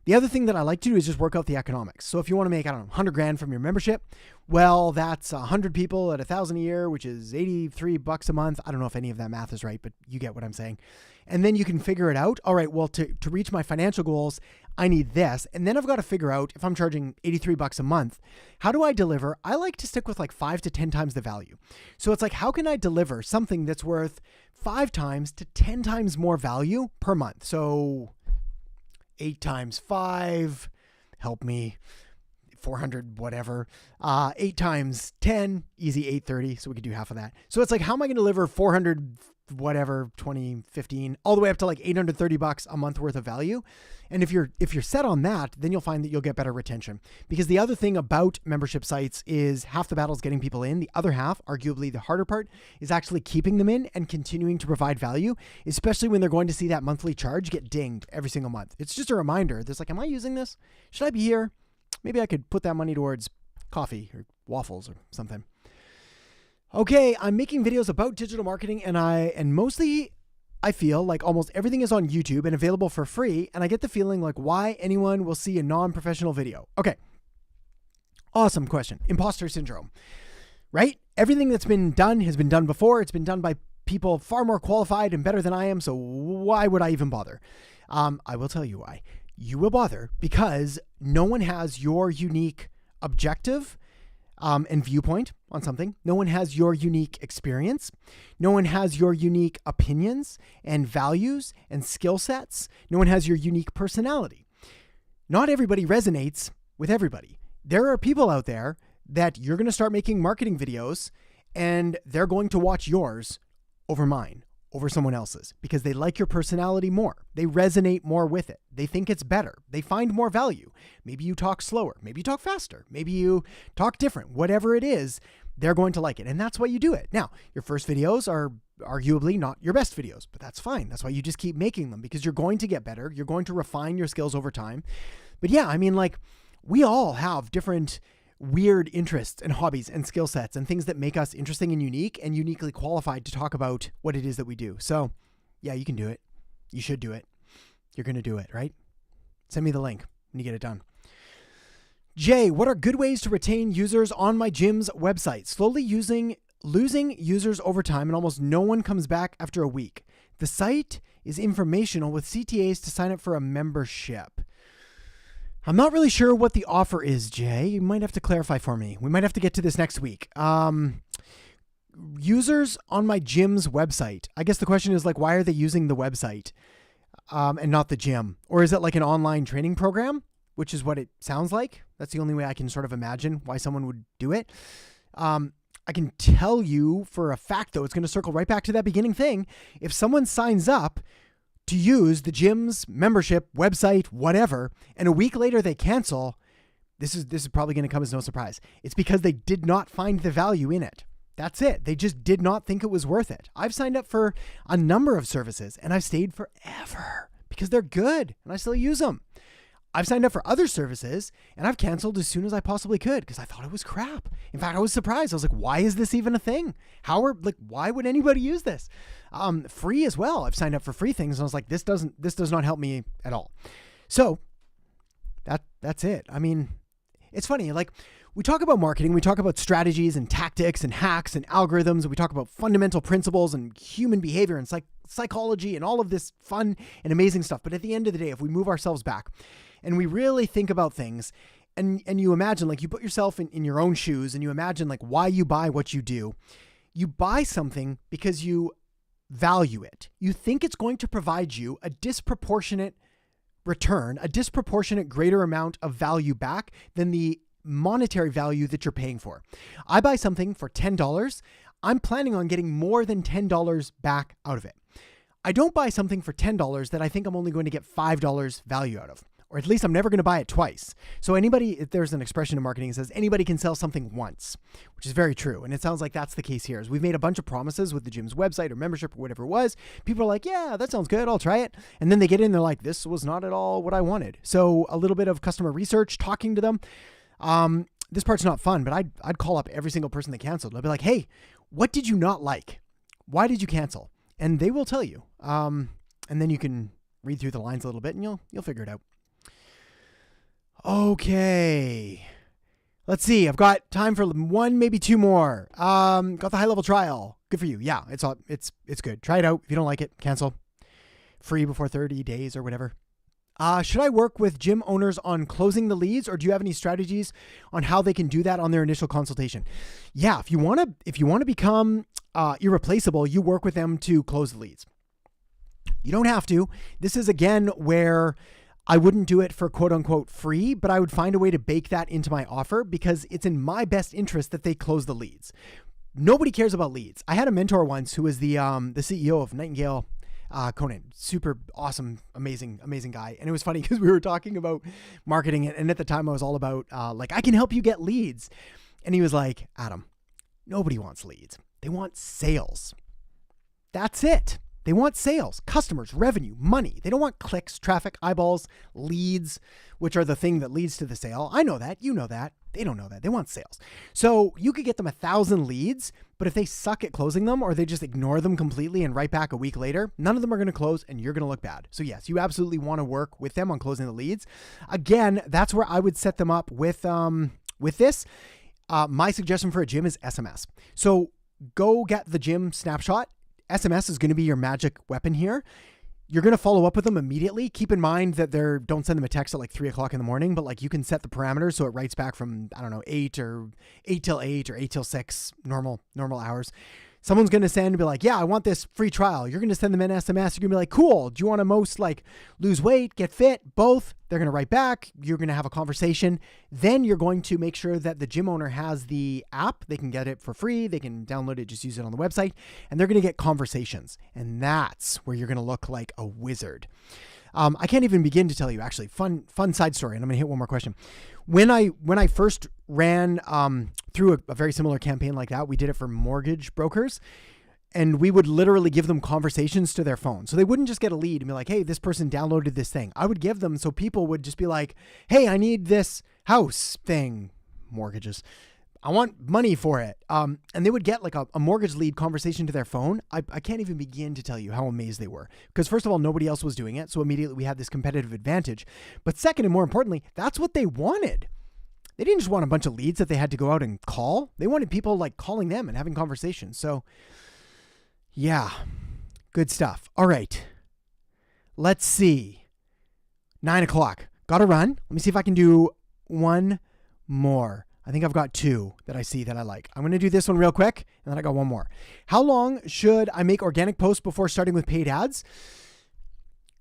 Speaker 1: The other thing that I like to do is just work out the economics. So if you want to make, $100,000 from your membership, well, that's 100 people at $1,000 a year, which is $83 a month. I don't know if any of that math is right, but you get what I'm saying. And then you can figure it out. All right, well, to reach my financial goals, I need this. And then I've got to figure out if I'm charging $83 a month, how do I deliver? I like to stick with like 5 to 10 times the value. So it's like, how can I deliver something that's worth 5 times to 10 times more value per month? So 8 times 5, help me, 400, whatever. 8 times 10, easy 830. So we could do half of that. So it's like, how am I going to deliver 400, whatever, 20, 15, all the way up to like $830 a month worth of value? And if you're set on that, then you'll find that you'll get better retention. Because the other thing about membership sites is half the battle is getting people in. The other half, arguably the harder part, is actually keeping them in and continuing to provide value, especially when they're going to see that monthly charge get dinged every single month. It's just a reminder. There's like, am I using this? Should I be here? Maybe I could put that money towards coffee or waffles or something. Okay, I'm making videos about digital marketing and mostly I feel like almost everything is on YouTube and available for free, and I get the feeling like why anyone will see a non-professional video. Okay, awesome question. Imposter syndrome, right? Everything that's been done has been done before. It's been done by people far more qualified and better than I am, so why would I even bother? I will tell you why. You will bother because no one has your unique objective and viewpoint on something. No one has your unique experience. No one has your unique opinions and values and skill sets. No one has your unique personality. Not everybody resonates with everybody. There are people out there that you're going to start making marketing videos and they're going to watch yours over mine over someone else's because they like your personality more. They resonate more with it. They think it's better. They find more value. Maybe you talk slower. Maybe you talk faster. Maybe you talk different. Whatever it is, they're going to like it. And that's why you do it. Now, your first videos are arguably not your best videos, but that's fine. That's why you just keep making them because you're going to get better. You're going to refine your skills over time. But yeah, I mean, like, we all have different weird interests and hobbies and skill sets and things that make us interesting and unique and uniquely qualified to talk about what it is that we do. So yeah, you can do it. You should do it. You're going to do it, right? Send me the link when you get it done. Jay, what are good ways to retain users on my gym's website? Slowly losing users over time and almost no one comes back after a week. The site is informational with CTAs to sign up for a membership. I'm not really sure what the offer is, Jay. You might have to clarify for me. We might have to get to this next week. Users on my gym's website. I guess the question is like, why are they using the website and not the gym? Or is it like an online training program, which is what it sounds like? That's the only way I can sort of imagine why someone would do it. I can tell you for a fact, though, it's going to circle right back to that beginning thing. If someone signs up to use the gym's membership, website, whatever, and a week later they cancel, this is probably going to come as no surprise. It's because they did not find the value in it. That's it. They just did not think it was worth it. I've signed up for a number of services and I've stayed forever because they're good and I still use them. I've signed up for other services and I've canceled as soon as I possibly could because I thought it was crap. In fact, I was surprised. I was like, why is this even a thing? Why would anybody use this? Free as well. I've signed up for free things and I was like, this does not help me at all. So that's it. I mean, it's funny. Like, we talk about marketing, we talk about strategies and tactics and hacks and algorithms, and we talk about fundamental principles and human behavior and psychology and all of this fun and amazing stuff. But at the end of the day, if we move ourselves back and we really think about things and you imagine, like, you put yourself in your own shoes and you imagine like why you buy what you do. You buy something because you value it. You think it's going to provide you a disproportionate return, a disproportionate greater amount of value back than the monetary value that you're paying for. I buy something for $10. I'm planning on getting more than $10 back out of it. I don't buy something for $10 that I think I'm only going to get $5 value out of, or at least I'm never going to buy it twice. So if there's an expression in marketing that says anybody can sell something once, which is very true. And it sounds like that's the case here. As we've made a bunch of promises with the gym's website or membership or whatever it was. People are like, yeah, that sounds good. I'll try it. And then they get in, they're like, this was not at all what I wanted. So a little bit of customer research, talking to them. This part's not fun, but I'd call up every single person that canceled. I'd be like, hey, what did you not like? Why did you cancel? And they will tell you. And then you can read through the lines a little bit and you'll figure it out. Okay. Let's see. I've got time for one, maybe two more. Got the high level trial. Good for you. Yeah, it's good. Try it out. If you don't like it, cancel. Free before 30 days or whatever. Should I work with gym owners on closing the leads, or do you have any strategies on how they can do that on their initial consultation? Yeah, if you want to become irreplaceable, you work with them to close the leads. You don't have to. This is again where I wouldn't do it for quote unquote free, but I would find a way to bake that into my offer because it's in my best interest that they close the leads. Nobody cares about leads. I had a mentor once who was the CEO of Nightingale Conan, super awesome, amazing guy. And it was funny because we were talking about marketing, and at the time I was all about I can help you get leads. And he was like, Adam, nobody wants leads. They want sales. That's it. They want sales, customers, revenue, money. They don't want clicks, traffic, eyeballs, leads, which are the thing that leads to the sale. I know that. You know that. They don't know that. They want sales. So you could get them 1,000 leads, but if they suck at closing them or they just ignore them completely and write back a week later, none of them are going to close and you're going to look bad. So yes, you absolutely want to work with them on closing the leads. Again, that's where I would set them up with this. My suggestion for a gym is SMS. So go get the gym snapshot. SMS is going to be your magic weapon here. You're going to follow up with them immediately. Keep in mind that don't send them a text at like 3:00 in the morning, but like you can set the parameters so it writes back from, 8 till 8 or 8 till 6, normal hours. someone's going to send and be like, yeah, I want this free trial. You're going to send them an SMS. You're going to be like, cool. Do you want to most like lose weight, get fit, both? They're going to write back. You're going to have a conversation. Then you're going to make sure that the gym owner has the app. They can get it for free. They can download it, just use it on the website, and they're going to get conversations. And that's where you're going to look like a wizard. I can't even begin to tell you, actually, fun side story. And I'm going to hit one more question. When I first ran through a very similar campaign like that, we did it for mortgage brokers, and we would literally give them conversations to their phone. So they wouldn't just get a lead and be like, hey, this person downloaded this thing. I would give them, so people would just be like, hey, I need this house thing, mortgages. I want money for it. And they would get like a mortgage lead conversation to their phone. I can't even begin to tell you how amazed they were. Because first of all, nobody else was doing it. So immediately we had this competitive advantage. But second, and more importantly, that's what they wanted. They didn't just want a bunch of leads that they had to go out and call. They wanted people like calling them and having conversations. So yeah, good stuff. All right. Let's see. 9 o'clock. Got to run. Let me see if I can do one more. I think I've got two that I see that I like. I'm going to do this one real quick, and then I got one more. How long should I make organic posts before starting with paid ads?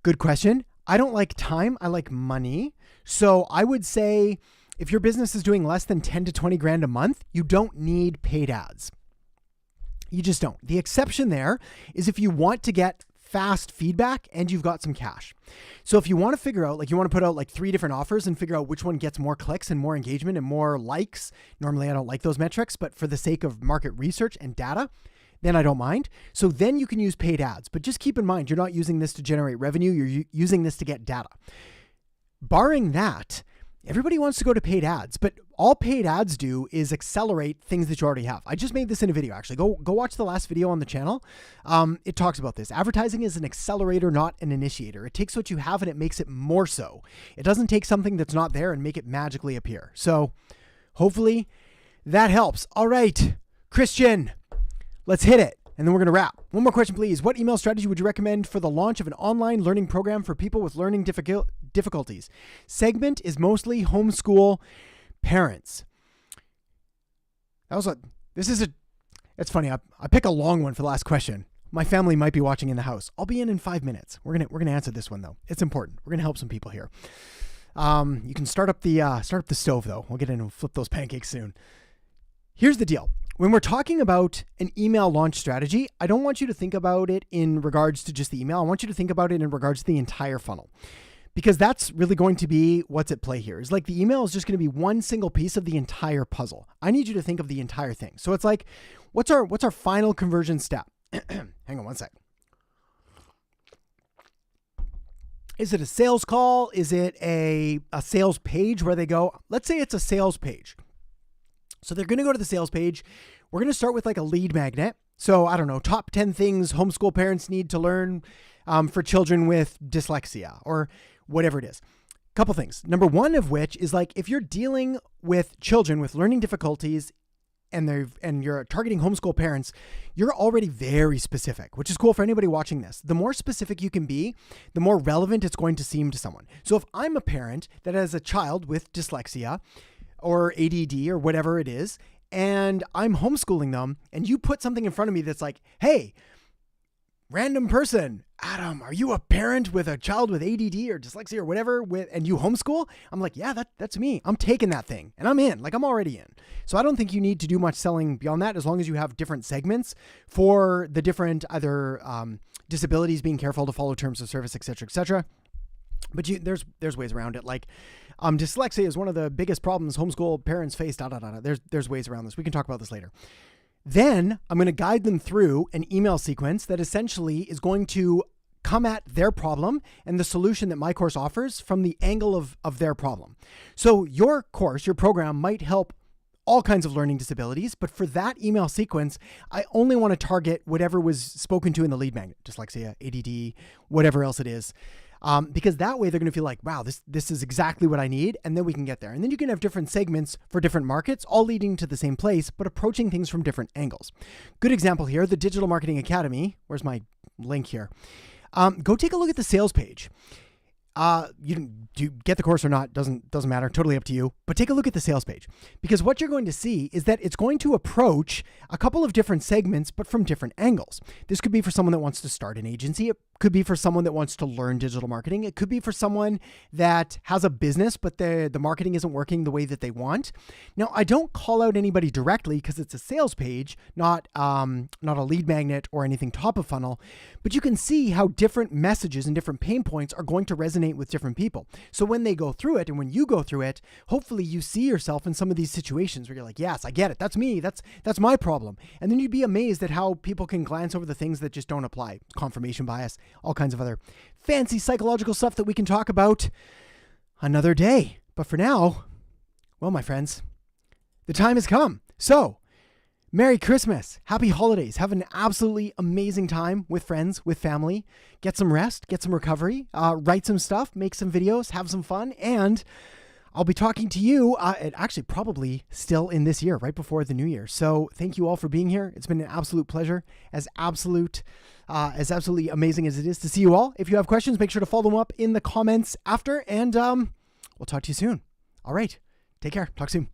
Speaker 1: Good question. I don't like time. I like money. So I would say if your business is doing less than 10 to 20 grand a month, you don't need paid ads. You just don't. The exception there is if you want to get fast feedback and you've got some cash. So if you want to figure out, like you want to put out like 3 different offers and figure out which one gets more clicks and more engagement and more likes. Normally I don't like those metrics, but for the sake of market research and data, then I don't mind. So then you can use paid ads, but just keep in mind, you're not using this to generate revenue. You're using this to get data. Barring that, everybody wants to go to paid ads, but all paid ads do is accelerate things that you already have. I just made this in a video, actually. Go watch the last video on the channel. It talks about this. Advertising is an accelerator, not an initiator. It takes what you have and it makes it more so. It doesn't take something that's not there and make it magically appear. So hopefully that helps. All right, Christian, let's hit it. And then we're going to wrap. One more question, please. What email strategy would you recommend for the launch of an online learning program for people with learning difficulties? Segment is mostly homeschool parents. It's funny. I pick a long one for the last question. My family might be watching in the house. I'll be in 5 minutes. We're going to answer this one though. It's important. We're going to help some people here. You can start up the stove though. We'll get in and flip those pancakes soon. Here's the deal. When we're talking about an email launch strategy, I don't want you to think about it in regards to just the email. I want you to think about it in regards to the entire funnel, because that's really going to be what's at play here. Is like the email is just going to be one single piece of the entire puzzle. I need you to think of the entire thing. So it's like, what's our final conversion step? Hang on one sec. Is it a sales call? Is it a sales page where they go? Let's say it's a sales page. So they're going to go to the sales page. We're going to start with like a lead magnet. So I don't know, top 10 things homeschool parents need to learn for children with dyslexia or whatever it is. Couple things. Number one of which is like, if you're dealing with children with learning difficulties and you're targeting homeschool parents, you're already very specific, which is cool for anybody watching this. The more specific you can be, the more relevant it's going to seem to someone. So if I'm a parent that has a child with dyslexia or ADD or whatever it is, and I'm homeschooling them, and you put something in front of me that's like, hey, random person, Adam, are you a parent with a child with ADD or dyslexia or whatever, and you homeschool? I'm like, yeah, that's me. I'm taking that thing and I'm in, like I'm already in. So I don't think you need to do much selling beyond that, as long as you have different segments for the different either disabilities, being careful to follow terms of service, et cetera, et cetera. But there's ways around it. Like dyslexia is one of the biggest problems homeschool parents face. There's ways around this. We can talk about this later. Then I'm going to guide them through an email sequence that essentially is going to come at their problem and the solution that my course offers from the angle of their problem. So your course, your program might help all kinds of learning disabilities, but for that email sequence, I only want to target whatever was spoken to in the lead magnet, dyslexia, ADD, whatever else it is. Because that way they're going to feel like, wow, this is exactly what I need. And then we can get there. And then you can have different segments for different markets, all leading to the same place, but approaching things from different angles. Good example here, the Digital Marketing Academy. Where's my link here? Go take a look at the sales page. you do get the course or not, doesn't matter, totally up to you. But take a look at the sales page, because what you're going to see is that it's going to approach a couple of different segments, but from different angles. This could be for someone that wants to start an agency. It could be for someone that wants to learn digital marketing. It could be for someone that has a business, but the marketing isn't working the way that they want. Now, I don't call out anybody directly because it's a sales page, not a lead magnet or anything top of funnel, but you can see how different messages and different pain points are going to resonate with different people. So when they go through it and when you go through it, hopefully you see yourself in some of these situations where you're like, yes, I get it. That's me. That's my problem. And then you'd be amazed at how people can glance over the things that just don't apply. Confirmation bias, all kinds of other fancy psychological stuff that we can talk about another day. But for now, well, my friends, the time has come. So Merry Christmas. Happy holidays. Have an absolutely amazing time with friends, with family. Get some rest, get some recovery, write some stuff, make some videos, have some fun. And I'll be talking to you actually probably still in this year, right before the new year. So thank you all for being here. It's been an absolute pleasure, as absolutely amazing as it is to see you all. If you have questions, make sure to follow them up in the comments after, and we'll talk to you soon. All right. Take care. Talk soon.